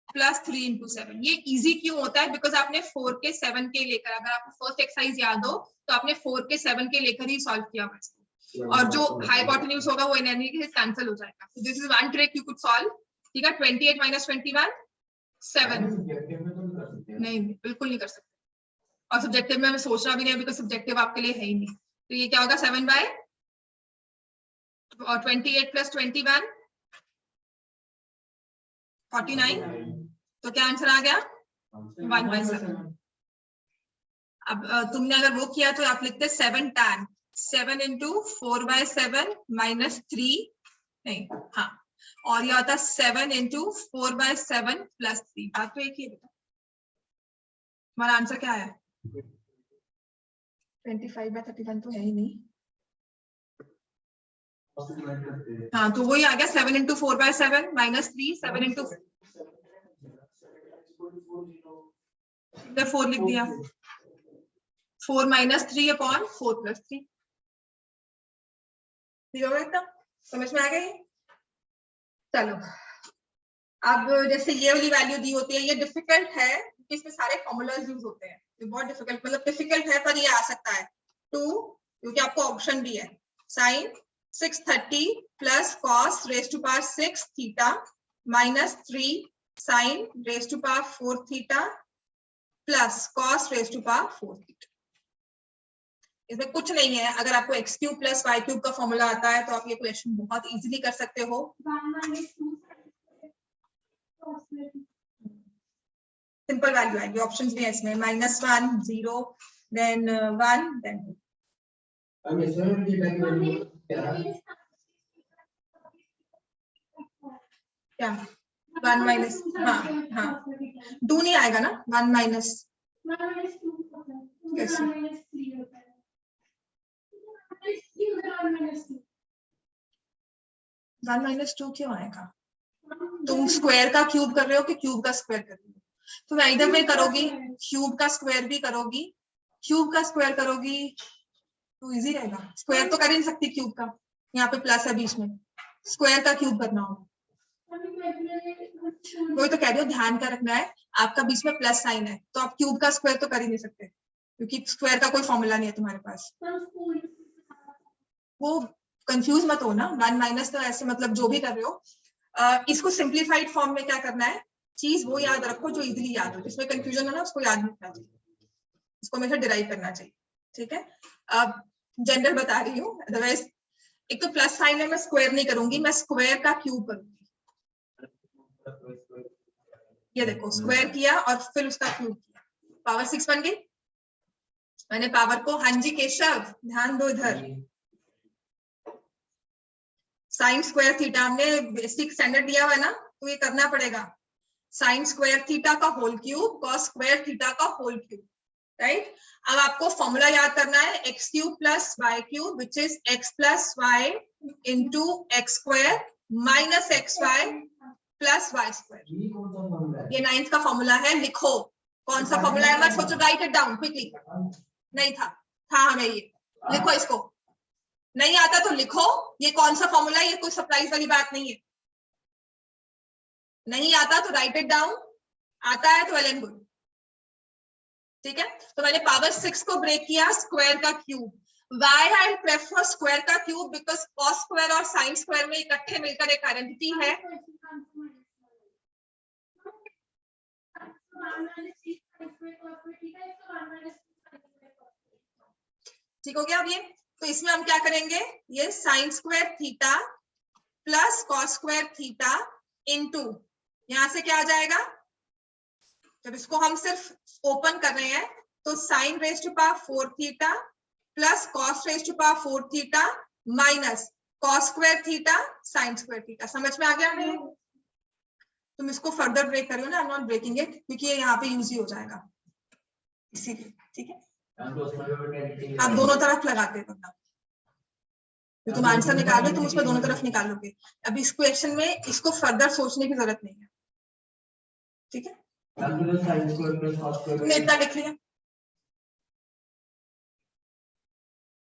plus 3 into 7। ये इजी क्यों होता है, बिकॉज आपने 4 के 7 के लेकर, अगर आपको फर्स्ट एक्सरसाइज याद हो तो आपने 4 के 7 के लेकर ही सॉल्व किया हुआ इसको, और जो हाइपोटेन्यूज होगा वो एनर्जी के साथ कैंसिल हो जाएगा। तो this is one trick you could solve, ठीक है। 28 माइनस 21 7, नहीं बिल्कुल नहीं कर सकते, और सब्जेक्टिव में हमें सोचना भी नहीं, बिकॉज सब्जेक्टिव आपके लिए है ही नहीं। तो ये क्या होगा, 7 बाय और 28 प्लस 21 49, तो क्या आंसर आ गया 1/7। अब तुमने अगर वो किया तो आप लिखते 7 tan 7 इंटू 4/7 माइनस 3, नहीं हाँ, और यह होता 7 इंटू 4/7 प्लस 3। बात तो एक ही है बेटा, हमारा आंसर क्या है 25/31 तो है ही नहीं। हाँ तो वही आ गया 7 इंटू 4/7 माइनस 3, 7 इंटू 4 लिख दिया, 4 माइनस 3 अपॉन 4 प्लस 3। एकदम समझ में आ गई। चलो अब जैसे ये वाली वैल्यू दी होती है, ये डिफिकल्ट है क्योंकि इसमें सारे फॉर्मूलाज यूज होते हैं, ये बहुत डिफिकल्ट, मतलब डिफिकल्ट है पर ये आ सकता है 2, क्योंकि आपको ऑप्शन भी है, sine 630 plus cos raise to power 6 theta minus 3 sine raise to power 4 theta plus cos raise to power 4 theta. इसमें कुछ नहीं है, अगर आपको x cube plus y cube का फॉर्मूला आता है तो आप ये क्वेश्चन बहुत इजीली कर सकते हो। सिंपल वैल्यू आएगी, ऑप्शंस भी है इसमें, -1 0 देन 1 देन क्या 1 माइनस, हाँ हाँ 2 नहीं आएगा ना, 1 माइनस कैसे 1 माइनस 2 क्यों आएगा, तुम स्क्वायर का क्यूब कर रहे हो कि क्यूब का स्क्वायर कर रहे हो, तुम इधर में करोगी क्यूब का स्क्वायर भी करोगी, क्यूब का स्क्वायर करोगी तो इजी रहेगा, स्क्वायर तो कर ही नहीं सकती क्यूब का, यहाँ पे प्लस है बीच में, स्क्वायर का क्यूब करना होगा। वही तो कह रही हो, ध्यान का रखना है, आपका बीच में प्लस साइन है तो आप क्यूब का स्क्वायर तो कर ही नहीं सकते क्योंकि स्क्वायर का कोई फॉर्मूला नहीं है तुम्हारे पास। वो कंफ्यूज मत हो ना, 1 माइनस तो ऐसे मतलब जो भी कर रहे हो, इसको सिंप्लीफाइड फॉर्म में क्या करना है, चीज वो याद रखो जो इजीली याद हो, जिसमें कंफ्यूजन हो ना उसको याद नहीं करना चाहिए, इसको हमेशा डिराइव करना चाहिए, ठीक है। अब जनरल बता रही हूँ, अदरवाइज एक तो प्लस साइन है, मैं स्क्वायर नहीं करूंगी, मैं स्क्वायर का क्यूब करूंगी। ये देखो स्क्वायर किया और फिर उसका क्यूब किया, पावर 6 बन गई। मैंने पावर को, हाँ जी केशव ध्यान दो इधर, साइन स्क्वायर थीटा हमने बेसिक स्टैंडर्ड दिया हुआ है ना, तो ये करना पड़ेगा, साइन स्क्वायर थीटा का whole cube cos square theta का होल क्यूब, राइट। अब आपको फॉर्मूला याद करना है, x cube plus y cube which is x plus y into x square minus x y plus y square. ये 9th का formula है, लिखो कौन सा फॉर्मूला है, मत सोचो, राइट इट डाउन क्विकली। नहीं था हमें ये, लिखो इसको, नहीं आता तो लिखो, ये कौन सा फॉर्मूला है, ये कोई सरप्राइज वाली बात नहीं है, नहीं आता तो राइट इट डाउन, आता है तो वेल एंड गुड, ठीक है। तो मैंने पावर 6 को ब्रेक किया, स्क्वायर का cube, why I prefer square का क्यूब बिकॉज कॉस स्क्वायर और साइन स्क्वायर में इकट्ठे मिलकर एक आइडेंटिटी है। ठीक हो गया अब ये, तो इसमें हम क्या करेंगे, ये sign square theta plus cos square theta into, यहां से क्या आ जाएगा, जब इसको हम सिर्फ ओपन कर रहे हैं तो sine raise to power 4 theta plus cos raise to power 4 theta minus cos square theta sine square theta. समझ में आ गया नहीं? तुम इसको फर्दर ब्रेक करियो ना, I am not breaking it क्योंकि ये यहाँ पे यूज ही हो जाएगा इसीलिए, ठीक है। आप दोनों तरफ लगाते हो ना, तो तुम आंसर निकालो, तुम उसमें दोनों तरफ निकालोगे। अब इस क्वेश्चन में इसको फर्दर सोचने की जरूरत नहीं है, ठीक है। तुमने इतना लिख लिया,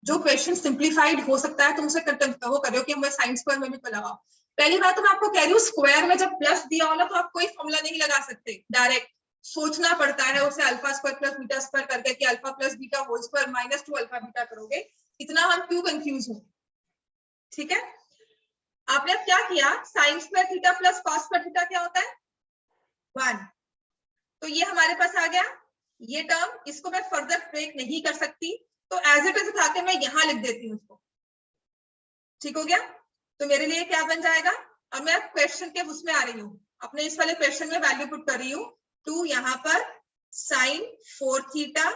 जो क्वेश्चन सिंप्लीफाइड हो सकता है तुम उसे वो करो कि मैं साइन स्क्वायर में भी तो लगाओ। पहली बात तो मैं आपको कह रही हूँ, स्क्वायर में जब प्लस दिया हो ना तो आप कोई फॉर्मूला नहीं लगा सकते, डायरेक्ट सोचना पड़ता है उसे, alpha square plus beta square करके कि alpha plus beta whole square minus 2 alpha beta करोगे, इतना हम क्यों कंफ्यूज हो, ठीक है। आपने अब क्या किया, sign square theta plus cos square theta क्या होता है 1, तो ये हमारे पास आ गया ये टर्म, इसको मैं फर्दर ब्रेक नहीं कर सकती, तो एज इट इज उठा के मैं यहां लिख देती हूँ इसको, ठीक हो गया। तो मेरे लिए क्या बन जाएगा, अब मैं क्वेश्चन के उसमें आ रही हूँ, अपने इस वाले क्वेश्चन में वैल्यू पुट कर रही हूँ, 2 यहाँ पर sine 4 theta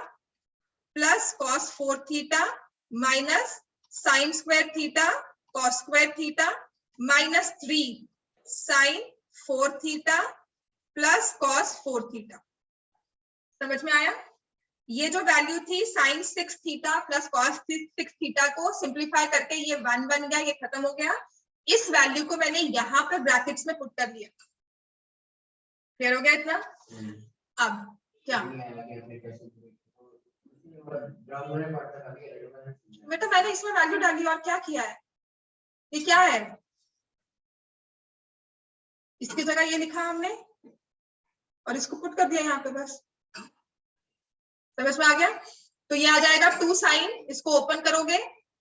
plus cos 4 theta minus sine square theta cos square theta minus 3 sine 4 theta plus cos 4 theta. समझ में आया? ये जो वैल्यू थी sine 6 theta plus cos 6 theta को सिंप्लीफाई करके ये 1 बन गया, ये खत्म हो गया, इस वैल्यू को मैंने यहाँ पे ब्रैकेट्स में पुट कर लिया। क्लियर हो गया इतना? अब क्या बेटा, मैंने इसमें वैल्यू डाली और क्या किया है, ये क्या है, इसकी जगह ये लिखा हमने और इसको पुट कर दिया यहाँ पे, बस। समझ में आ गया? तो ये आ जाएगा 2 साइन, इसको ओपन करोगे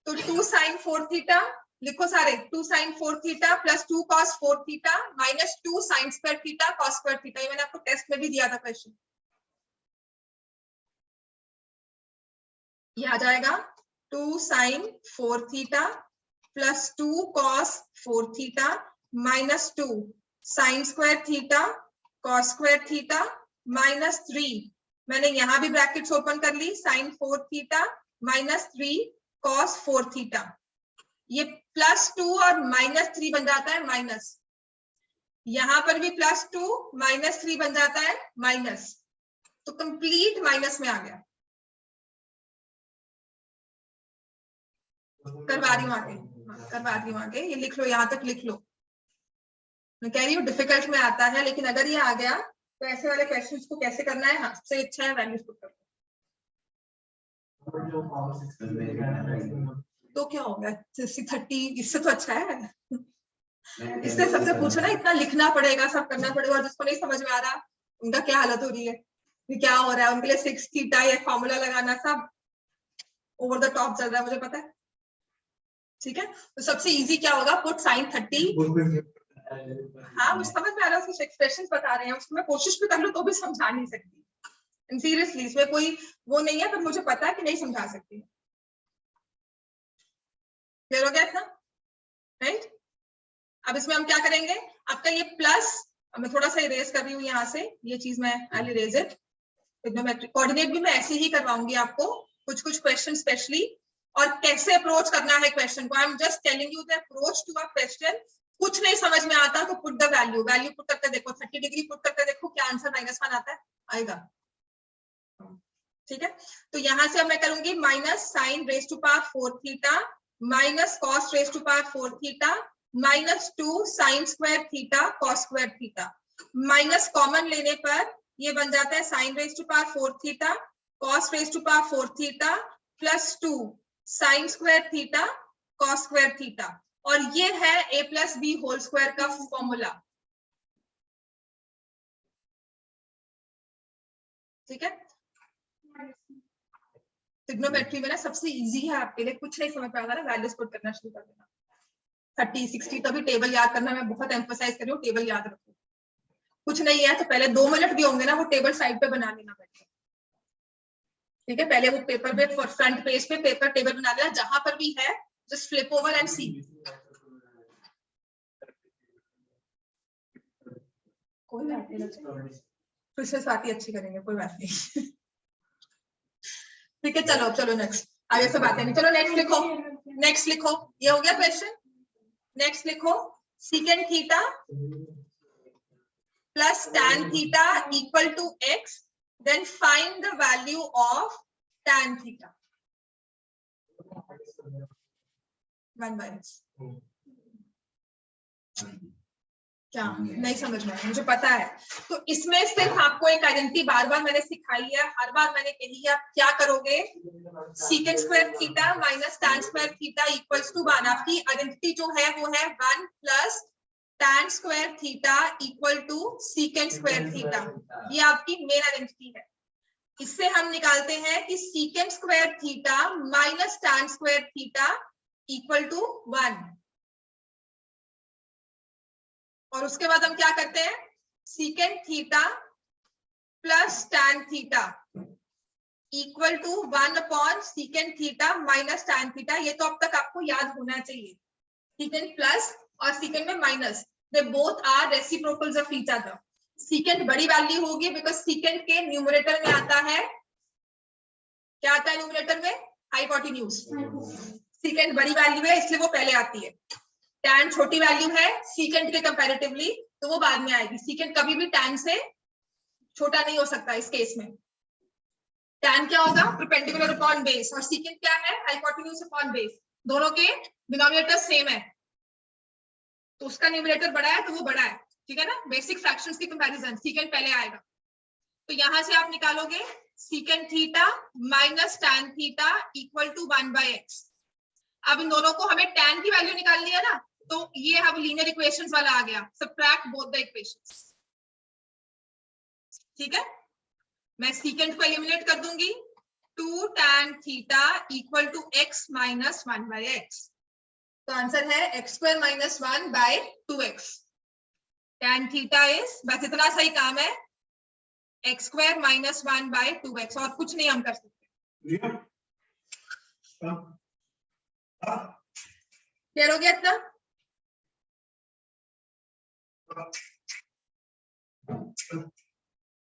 तो 2 साइन 4 थीटा, लिखो सारे, 2 sine 4 theta plus 2 cos 4 theta minus 2 sine square theta cos square theta. ये मैंने आपको टेस्ट में भी दिया था क्वेश्चन। ये आ जाएगा 2 sine 4 theta plus 2 cos 4 theta minus 2 sine square theta cos square theta minus 3, मैंने यहां भी ब्रैकेट्स ओपन कर ली, sine 4 theta minus 3 cos 4 theta, ये प्लस 2 और माइनस 3 बन जाता है माइनस, यहां पर भी प्लस 2 माइनस 3 बन जाता है माइनस, तो कंप्लीट माइनस में आ गया। करवा रही हूँ आगे, करवा रही हूँ आगे, ये लिख लो, यहां तक लिख लो। मैं कह रही हूँ डिफिकल्ट में आता है, लेकिन अगर ये आ गया तो ऐसे वाले क्वेश्चंस को कैसे करना है, हाँ, सबसे अच्छा है वैल्यूज पुट करना। तो क्या हो गया 30, इससे तो अच्छा है, इससे सबसे पूछो ना, इतना लिखना पड़ेगा, सब करना पड़ेगा, और जिसको नहीं समझ में आ रहा उनका क्या हालत हो रही है, क्या हो रहा है उनके लिए 6 थीटा या फॉर्मूला लगाना सब ओवर द टॉप चल रहा है, मुझे पता है। ठीक है, तो सबसे इजी क्या होगा, पुट साइन 30। हाँ मुझे समझ में आ रहा है, कुछ एक्सप्रेशन बता रहे हैं, उसको मैं कोशिश भी कर लूं तो भी समझा नहीं सकती। सीरियसली इसमें कोई वो नहीं है, पर मुझे पता है कि नहीं समझा सकती। क्लियर हो गया इतना, राइट? अब इसमें हम क्या करेंगे, आपका ये प्लस, मैं थोड़ा सा इरेज कर रही हूँ यहाँ से, ये चीज मैं I erase it. Trigonometric coordinate भी मैं ऐसे ही करवाऊंगी आपको, कुछ कुछ क्वेश्चन स्पेशली, और कैसे अप्रोच करना है क्वेश्चन को। I am just telling you the approach to a question. कुछ नहीं समझ में आता तो put the value, value put करके देखो, 30 डिग्री पुट करके देखो, क्या आंसर -1 आता है, आएगा। ठीक है, तो यहां से अब मैं करूंगी minus sine raise to power 4 theta minus cos raise to power 4 theta -2 sine square theta cos square theta. Minus common लेने पर ये बन जाता है sine raise to power 4 theta cos raise to power 4 theta +2 sine square theta cos square theta, और ये है a + b whole square का फॉर्मूला। ठीक है, ट्रिग्नोमेट्री में ना सबसे इजी है आपके लिए, कुछ नहीं समझ में आता ना, वैल्यूज पुट करना शुरू कर देना। 30 60 तभी टेबल याद करना, मैं बहुत एम्फसाइज कर रही हूँ, टेबल याद रखो। कुछ नहीं है तो पहले 2 मिनट भी होंगे ना, वो टेबल साइड पे बना लेना बैठे। ठीक है, पहले वो पेपर पे फ्रंट पेज पे पेपर टेबल बना लेना, जहां पर भी है जस्ट फ्लिप ओवर एंड सी। कोई बात नहीं, फिर से साथी अच्छी करेंगे, कोई बात नहीं। ठीक है, चलो चलो नेक्स्ट, आगे से बातें नहीं, चलो नेक्स्ट लिखो, नेक्स्ट लिखो, ये हो गया क्वेश्चन। नेक्स्ट लिखो, secant theta plus tan theta equal to x, then find the value of tan theta 1/x। क्या नहीं समझ में आया, मुझे पता है। तो इसमें सिर्फ आपको एक आइडेंटिटी बार बार मैंने सिखाई है, हर बार मैंने कही है, आप क्या करोगे, secant square theta minus tan square theta equals to 1। आपकी आइडेंटिटी जो है वो है 1 plus tan square theta equal to secant square theta, ये आपकी मेन आइडेंटिटी है। इससे हम निकालते हैं कि secant square theta minus tan square theta equal to 1, और उसके बाद हम क्या करते हैं, secant theta plus tan theta equal to 1 secant theta minus tan theta. ये तो अब तक आपको याद होना चाहिए, सीकेंट प्लस और सीकेंट में minus, they both are reciprocals of each other. Secant बड़ी वैल्यू होगी बिकॉज सीकेंट के न्यूमरेटर में आता है, क्या आता है न्यूमरेटर में, हाइपोटेन्यूज। सीकेंट बड़ी वैल्यू है इसलिए वो पहले आती है, tan छोटी वैल्यू है सीकेंट के कंपैरेटिवली, तो वो बाद में आएगी। सीकेंट कभी भी tan से छोटा नहीं हो सकता इस केस में। tan क्या होगा, परपेंडिकुलर अपॉन बेस, और सीकेंट क्या है, हाइपोटेन्यूज अपॉन बेस। दोनों के डिनोमिनेटर सेम है, तो उसका न्यूमरेटर बड़ा है तो वो बड़ा है। ठीक है ना, बेसिक फ्रैक्शंस की कंपैरिजन, सीकेंट पहले आएगा। तो यहां से आप निकालोगे secant theta minus tan theta equal to 1/x। अब इन दोनों को हमें tan की वैल्यू निकालनी है ना, तो ये अब लीनियर इक्वेशंस वाला आ गया, सबट्रैक्ट बोथ द इक्वेशंस। ठीक है, मैं सीकेंट को एलिमिनेट कर दूंगी, 2 tan theta equal to x minus 1/x। तो आंसर है x² minus 1/2x। tan theta is, बस इतना सही काम है, x² माइनस 1/2x, और कुछ नहीं हम कर सकते। क्लियर हो गया इतना?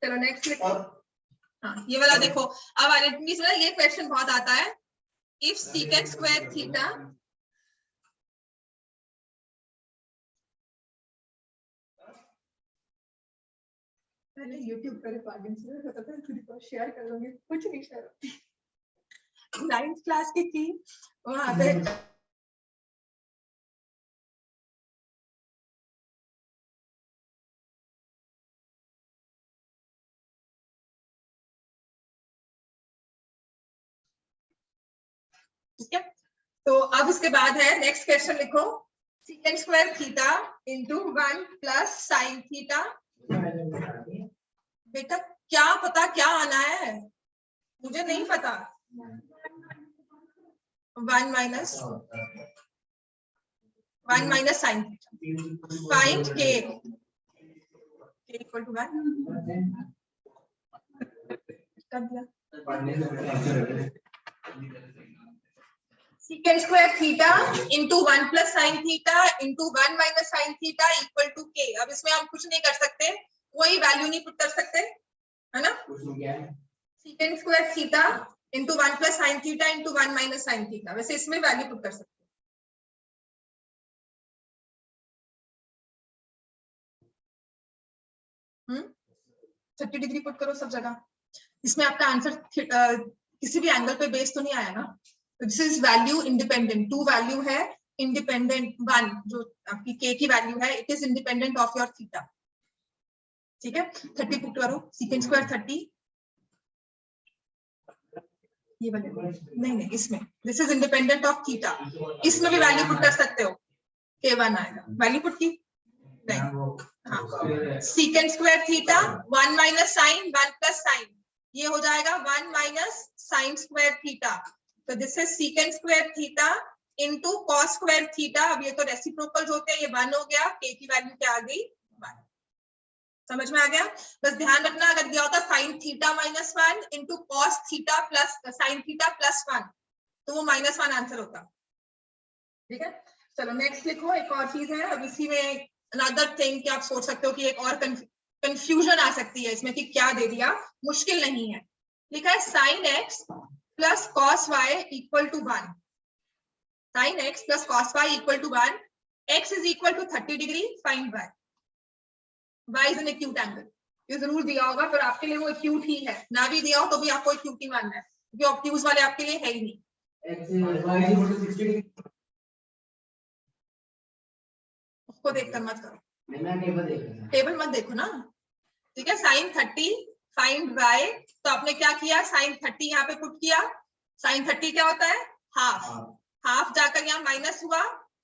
चलो नेक्स्ट लिखो। हाँ ये वाला देखो, अब आइडेंटिटीज में ये क्वेश्चन बहुत आता है, इफ सीकेंट स्क्वायर थीटा पहले YouTube पर रिकॉर्डिंग से होता था, खुद को शेयर कर लूंगी, कुछ नहीं शेयर होती। 9th क्लास की थी वहां पे, ठीक है। तो अब उसके बाद है नेक्स्ट क्वेश्चन लिखो, secant square theta into 1 plus sine theta. बेटा क्या पता क्या आना है, मुझे नहीं पता। 1 minus 1 minus sin theta. Find k. K equal to 1. कर दिया. Secant square theta into 1 plus sin theta into 1 minus sin theta equal to k. अब इसमें हम कुछ नहीं कर सकते, कोई वैल्यू नहीं पुट कर सकते, है ना? Secant square theta into 1 plus sin theta into 1 minus sin theta. वैसे इसमें वैल्यू पुट कर सकते. 30 डिग्री पुट करो सब जगह. इसमें आपका आंसर किसी भी एंगल पे बेस तो नहीं आया ना. This is value independent. 2 value है इंडिपेंडेंट. 1 जो आपकी k की वैल्यू है, it is independent of your theta. ठीक है, 30 पुट करो. Second square 30. ये वाले नहीं, इसमें this is independent of theta. इसमें भी वैल्यू पुट कर सकते हो. k1 आएगा. वैल्यू पुट की नहीं. हाँ, second square theta 1 minus sine 1 plus sine, ये हो जाएगा 1 माइनस साइन स्क्वायर थीटा. तो this is second square theta into cos square theta. अब ये तो रेसिप्रोकल्स होते हैं. ये 1 हो गया. k की वैल्यू क्या आ गई? 1. समझ में आ गया? बस ध्यान रखना, अगर दिया होता sine theta minus 1 into cos theta plus sine theta plus 1 तो वो -1 आंसर होता. ठीक है, चलो नेक्स्ट लिखो. एक और चीज है. अब इसी में अनदर थिंग कि आप सोच सकते हो कि एक और कंफ्यूजन आ सकती है इसमें कि क्या दे दिया. मुश्किल नहीं है. लिखा है sine x plus cos y equal to 1. Sine x plus cos y equal to 1. X is equal to 30 degree. Find y. Y is an acute angle. ये जरूर दिया होगा, पर आपके लिए वो एक्यूट ही है. ना भी दिया हो तो भी आपको एक्यूट ही मानना है, क्योंकि ऑब्ट्यूज वाले आपके लिए है ही नहीं. उसको देखकर मत करो. टेबल मत देखो ना. ठीक है, साइन 30 फाइंड वाई. तो आपने क्या किया? साइन 30 यहाँ पे पुट किया. साइन 30 क्या होता है? हाफ. हाफ जाकर यहाँ माइनस हुआ,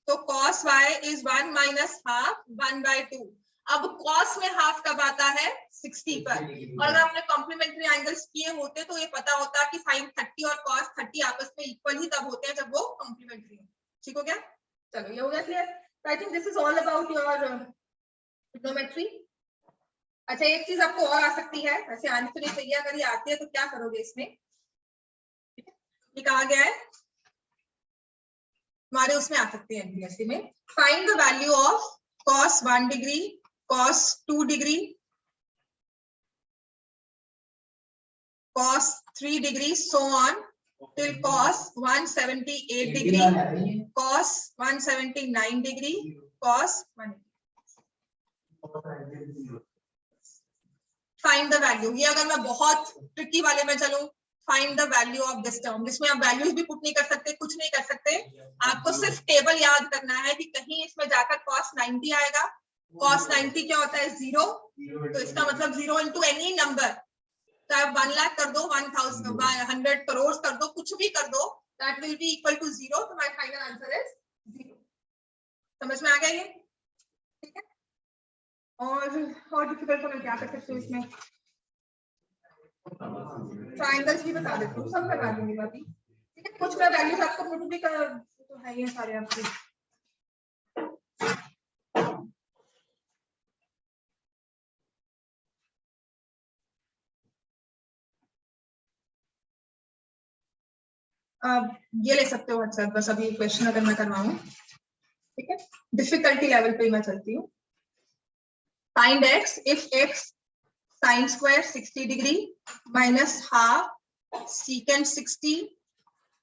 तो cos y is 1 minus half 1/2. अब कॉस में हाफ कब आता है? 60 पर. और अगर आपने कॉम्प्लीमेंट्री एंगल्स किए होते तो ये पता होता कि साइन 30 और कॉस 30 आपस में इक्वल ही तब होते हैं जब वो कॉम्प्लीमेंट्री हो. ठीक हो गया? चलो ये हो गया clear. I think this is all about your trigonometry. अच्छा, एक चीज आपको और आ सकती है, वैसे आनी तो नहीं चाहिए. अगर ये आती है तो क्या करोगे इसमें? ये कहा गया है हमारे उसमें आ सकती है एमपीएससी में. Find the value of cos 1 degree, cos 2 degree, cos 3 degree, so on till cos 178 degree, cos 179 degree, cos 1. Find the value. ये अगर मैं बहुत ट्रिकी वाले में चलूं, find the value of this term, जिसमें आप वैल्यूज भी पुट नहीं कर सकते, कुछ नहीं कर सकते. आपको सिर्फ टेबल याद करना है कि कहीं इसमें जाकर cos 90 आएगा. cos 90 क्या होता है? 0. तो इसका मतलब 0 इंटू एनी नंबर. तो आप 1 लाख कर दो, 1000 100 करोड़ कर दो, कुछ भी कर दो, that will be equal to 0. तो माय फाइनल आंसर इज 0. समझ में आ गया ये? ठीक है. और डिफिकल्ट तो मैं क्या कर सकती हूँ इसमें? ट्रायंगल्स भी बता देती हूँ, सब बता दूंगी अभी. ठीक है, कुछ मैं वैल्यूज आपको पुट भी कर तो है ये सारे आपके. ये ले सकते हो व्हाट्सएप. बस अभी क्वेश्चन अगर मैं करवाऊं. ठीक है, डिफिकल्टी लेवल पे मैं चलती हूँ. Find x if x sine square 60 degree minus half secant 60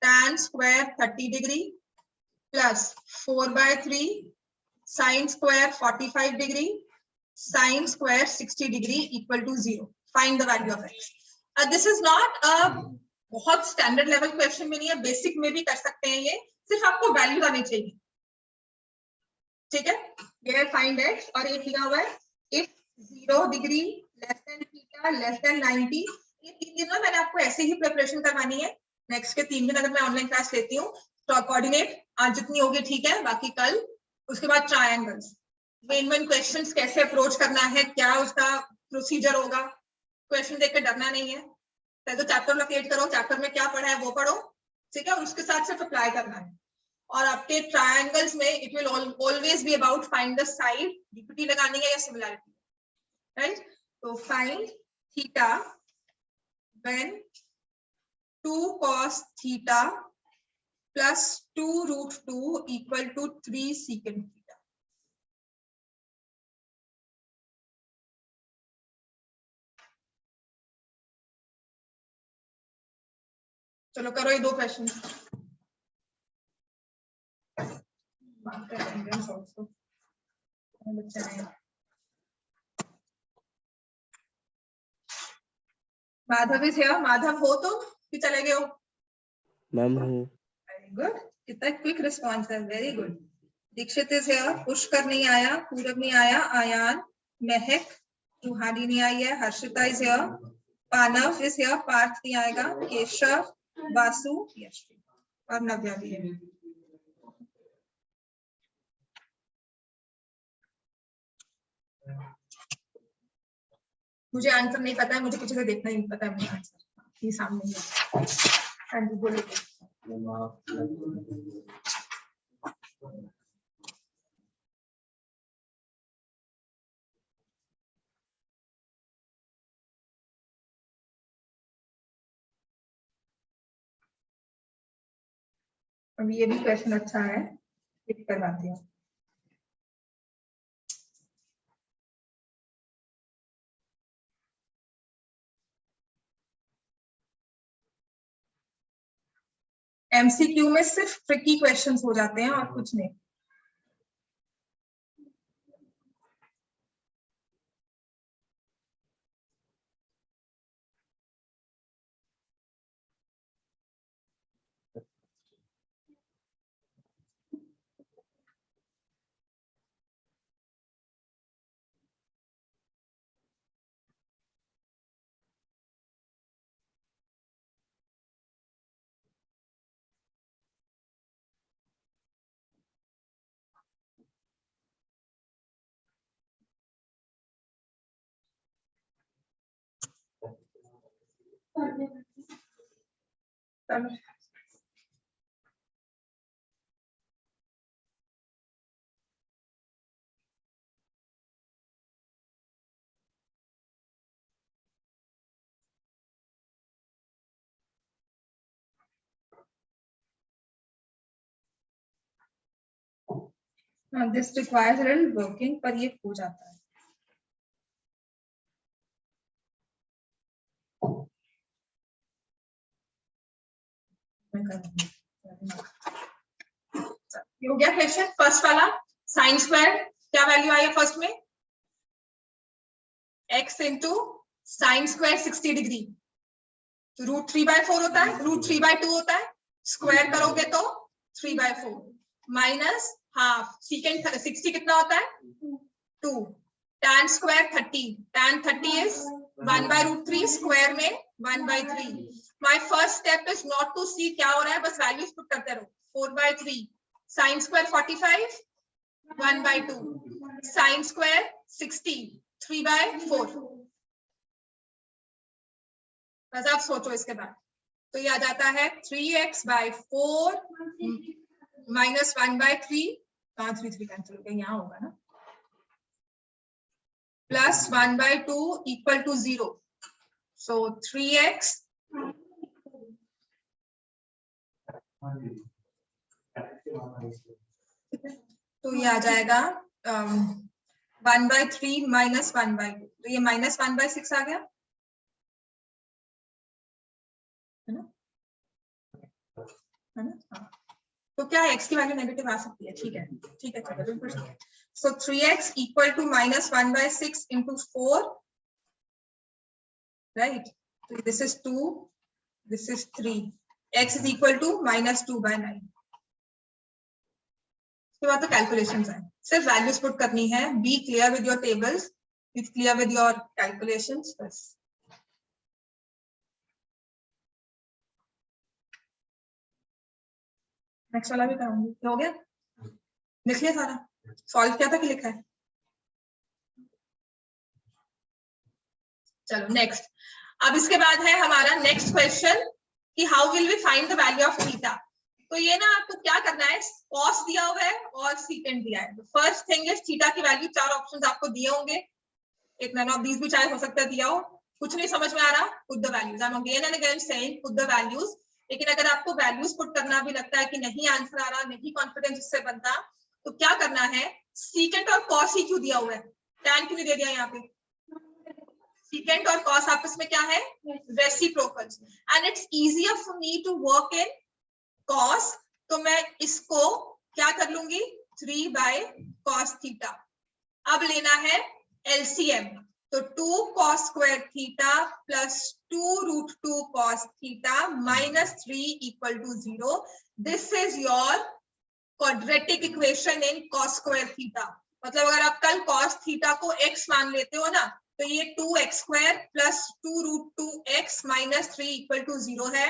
tan square 30 degree plus 4/3 sine square 45 degree sine square 60 degree equal to 0. Find the value of x. This is not a बहुत standard level question में नहीं है, basic में भी कर सकते हैं. ये सिर्फ आपको वैल्यू आनी चाहिए. ठीक है, ये फाइंड एक्स और ये दिया हुआ है if 0 degree less than theta less than 90. ये 3 दिन में मैंने आपको ऐसे ही प्रिपरेशन करवानी है. नेक्स्ट के 3 दिन अगर मैं ऑनलाइन क्लास लेती हूँ तो कोऑर्डिनेट आज जितनी होगी ठीक है, बाकी कल. उसके बाद ट्रायंगल्स, मेन क्वेश्चंस कैसे अप्रोच करना है, क्या उसका प्रोसीजर होगा. क्वेश्चन देख के डरना नहीं है. तो चैप्टर लोकेट करो, चैप्टर में क्या पढ़ा है वो पढ़ो. ठीक है, और उसके साथ सिर्फ अप्लाई करना है. और आपके ट्रायंगल्स में it will always be about find the side, DPT लगानी है या सिमिलैरिटी, राइट? तो find theta when 2 cos theta plus 2 root 2 equal to 3 secant theta. चलो करो ये 2 question. Madhav is here. Madhav हो तो कि चले गए हो? मैम हूँ। वेरी गुड, कितना क्विक रिस्पॉन्स है, very good. Dikshit is here. Pushkar नहीं आया, पूरब नहीं आया, आयान, महक, रूहानी नहीं आई है, Harshita is here, Panav is here, Parth नहीं आएगा, केशव, वासु, यशवी और नव्या भी है। मुझे आंसर नहीं पता है, मुझे किसी से देखना ही नहीं पता है मुझे आंसर, ये सामने है। हाँ जी बोलिए। अब ये भी क्वेश्चन अच्छा है, टिक करवाती हूँ। एमसीक्यू में सिर्फ ट्रिकी क्वेश्चंस हो जाते हैं और कुछ नहीं। This requires a little working, पर ये हो जाता है। हो गया क्वेश्चन फर्स्ट वाला। साइन स्क्वायर क्या वैल्यू आई है फर्स्ट में? x into sine square 60 degree, तो रूट 3/4 होता है, रूट 3/2 होता है, स्क्वायर करोगे तो 3/4 माइनस हाफ, सीकेंड 60 कितना होता है? 2, tan square 30, tan 30 is 1/√3, square में 1/3। My first step is not to see क्या हो रहा है, बस वैल्यूज पुट करते रहो। 4/3, साइन स्क्वायर 45, 1/2, साइन स्क्वायर 60, 3/4। बस आप सोचो इसके बाद, तो ये आ जाता है 3x/4 माइनस 1/3, 3 कैंसिल हो गया, यहाँ होगा ना, plus 1/2 equal to 0। So 3x तो ये आ जाएगा 1/3 माइनस 1/2, तो ये माइनस 1/6 आ गया है ना? हाँ। तो क्या है, x की वैल्यू नेगेटिव आ सकती है, ठीक है चलो बिल्कुल ठीक है। So 3x equal to minus 1/6 into 4, right? तो this is 2, this is 3, x is equal to minus 2/9। उसके बाद तो कैलकुलेशंस है, सिर्फ वैल्यूज पुट करनी है। Be clear with your tables, be clear with your calculations, बस। नेक्स्ट वाला भी कराऊंगी, हो गया? लिख लिया सारा? सॉल्व किया था कि लिखा है? चलो नेक्स्ट। अब इसके बाद है हमारा नेक्स्ट क्वेश्चन कि how will we find the value of theta. तो ये ना आपको क्या करना है, कॉस दिया हुआ है और सीकेंट दिया है। फर्स्ट थिंग इज थीटा की वैल्यू, 4 ऑप्शंस आपको दिए होंगे, एक नन ऑफ दीज भी चाहे हो सकता है दिया हो, कुछ नहीं समझ में आ रहा, put the values. I am again and again saying put the values. लेकिन अगर आपको वैल्यूज पुट करना भी लगता है कि नहीं आंसर आ रहा, नहीं कॉन्फिडेंस इससे बनता, तो क्या करना है, सीकेंट और कॉस ही क्यों दिया हुआ है, टैन क्यों नहीं दे दिया यहाँ पे? सीकेंट और कॉस आपस में क्या है, reciprocals, and it's easier for me to work in cos, तो मैं इसको क्या कर लूंगी, 3 बाय कॉस थीटा। अब लेना है एलसीएम, तो 2 cos square theta plus 2 root 2 cos theta minus 3 equal to 0। This is your quadratic equation in cos square theta. मतलब अगर आप कल cos थीटा को x मान लेते हो ना, तो ये 2x square plus 2 root 2x minus 3 equal to 0 है।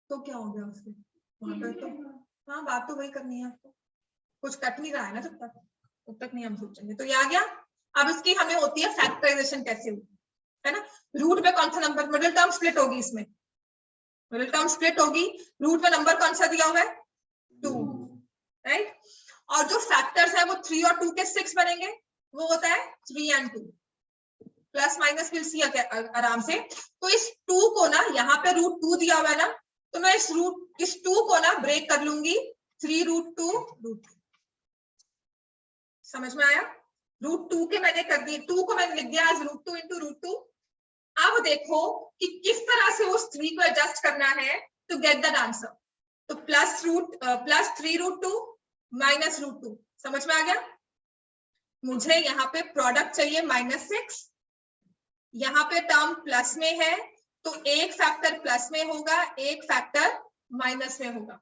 तो क्या हो गया उससे, वहां पर तो हाँ बात तो वही करनी है आपको, कुछ कट नहीं रहा है ना जब तक नहीं हम सोचेंगे। तो ये आ गया। अब इसकी हमें होती है फैक्टराइजेशन कैसे होती है ना, रूट में कौन सा नंबर, मिडिल टर्म स्प्लिट होगी, इसमें मिडिल टर्म स्प्लिट होगी, रूट में नंबर कौन सा दिया हुआ है, 2, राइट। और जो फैक्टर्स है वो 3 और 2 के 6 बनेंगे, वो होता है 3 and 2, plus minus will see आराम से। तो इस 2 को ना, यहाँ पे रूट 2 दिया हुआ है ना, तो मैं इस 2 को ना ब्रेक कर लूंगी, 3 रूट 2 रूट 2। समझ में आया, रूट 2 के मैंने कर दी, 2 को मैंने लिख दिया एज रूट 2 इंटू रूट 2। अब देखो कि किस तरह से उस 3 को एडजस्ट करना है टू गेट दैट आंसर। तो प्लस 3 रूट 2 माइनस रूट 2, समझ में आ गया। मुझे यहाँ पे प्रोडक्ट चाहिए -6, यहाँ पे टर्म प्लस में है, तो एक फैक्टर प्लस में होगा, एक फैक्टर माइनस में होगा।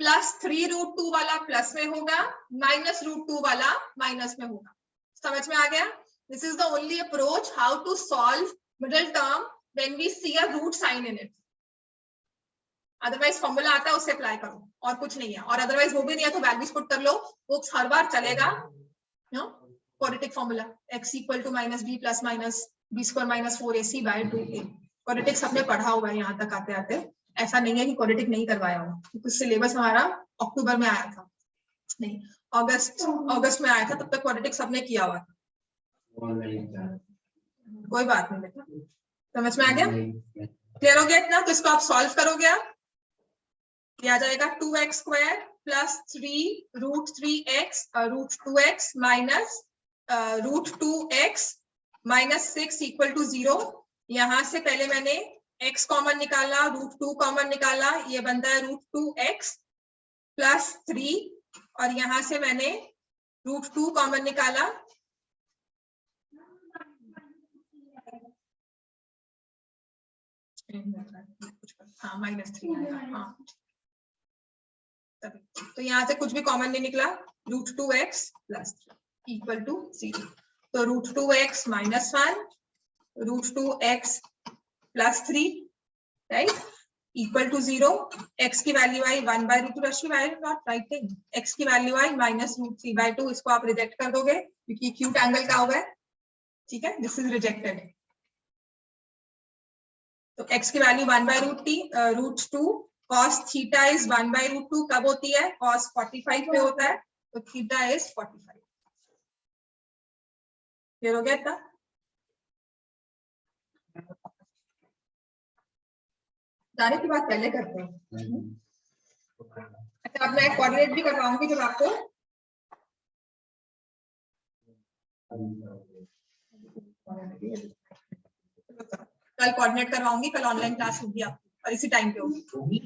प्लस 3 रूट 2 वाला प्लस में होगा, माइनस रूट 2 वाला माइनस में होगा। समझ में आ गया। This is the only approach how to solve middle term when we see a root sign in it. Otherwise formula आता है, उसे अप्लाई करो, और कुछ नहीं है। और अदरवाइज वो भी नहीं है तो वैल्यूज पुट कर लो, वो हर बार चलेगा। Quadratic formula x equal to minus b plus minus b square minus 4ac by 2a। Quadratic सबने पढ़ा हुआ है यहाँ तक आते आते, ऐसा नहीं है कि क्वाड्रेटिक नहीं करवाया हो, क्योंकि सिलेबस हमारा अक्टूबर में आया था, नहीं अगस्त में आया था, तब तक क्वाड्रेटिक सबने किया हुआ था। कोई बात नहीं बेटा, समझ में आ गया, क्लियर हो गया इतना। तो इसको आप सॉल्व करोगे, क्या आ जाएगा, 2x square plus 3 root 3x root 2x minus root 2x minus 6 equal to 0। यहां से पहले मैंने x कॉमन निकाला, रूट 2 कॉमन निकाला, ये बनता है रूट 2x प्लस 3, और यहां से मैंने रूट 2 कॉमन निकाला, हाँ -3 आएगा, हाँ। तो यहाँ से कुछ भी कॉमन नहीं निकला, root 2x plus 3 equal to 0। तो root 2x minus 1 root 2x plus 3, right, equal to 0। x की वैल्यू आई 1 by root 2, Rashmi I not writing, x की वैल्यू आई माइनस रूट 3 बाय 2, इसको आप रिजेक्ट कर दोगे क्योंकि एक्यूट एंगल का होगा, ठीक है, दिस इज रिजेक्टेड। तो x की value 1 by root 2, cos theta is 1 by root 2 कब होती है, cos 45 पे होता है, तो थीटा इज 45। क्लियर हो गया इतना। जाने की बात पहले करते हैं। अच्छा, अब मैं कोऑर्डिनेट भी करवाऊंगी जब आपको, कल कोऑर्डिनेट करवाऊंगी, कल ऑनलाइन क्लास होगी आपको और इसी टाइम पे होगी।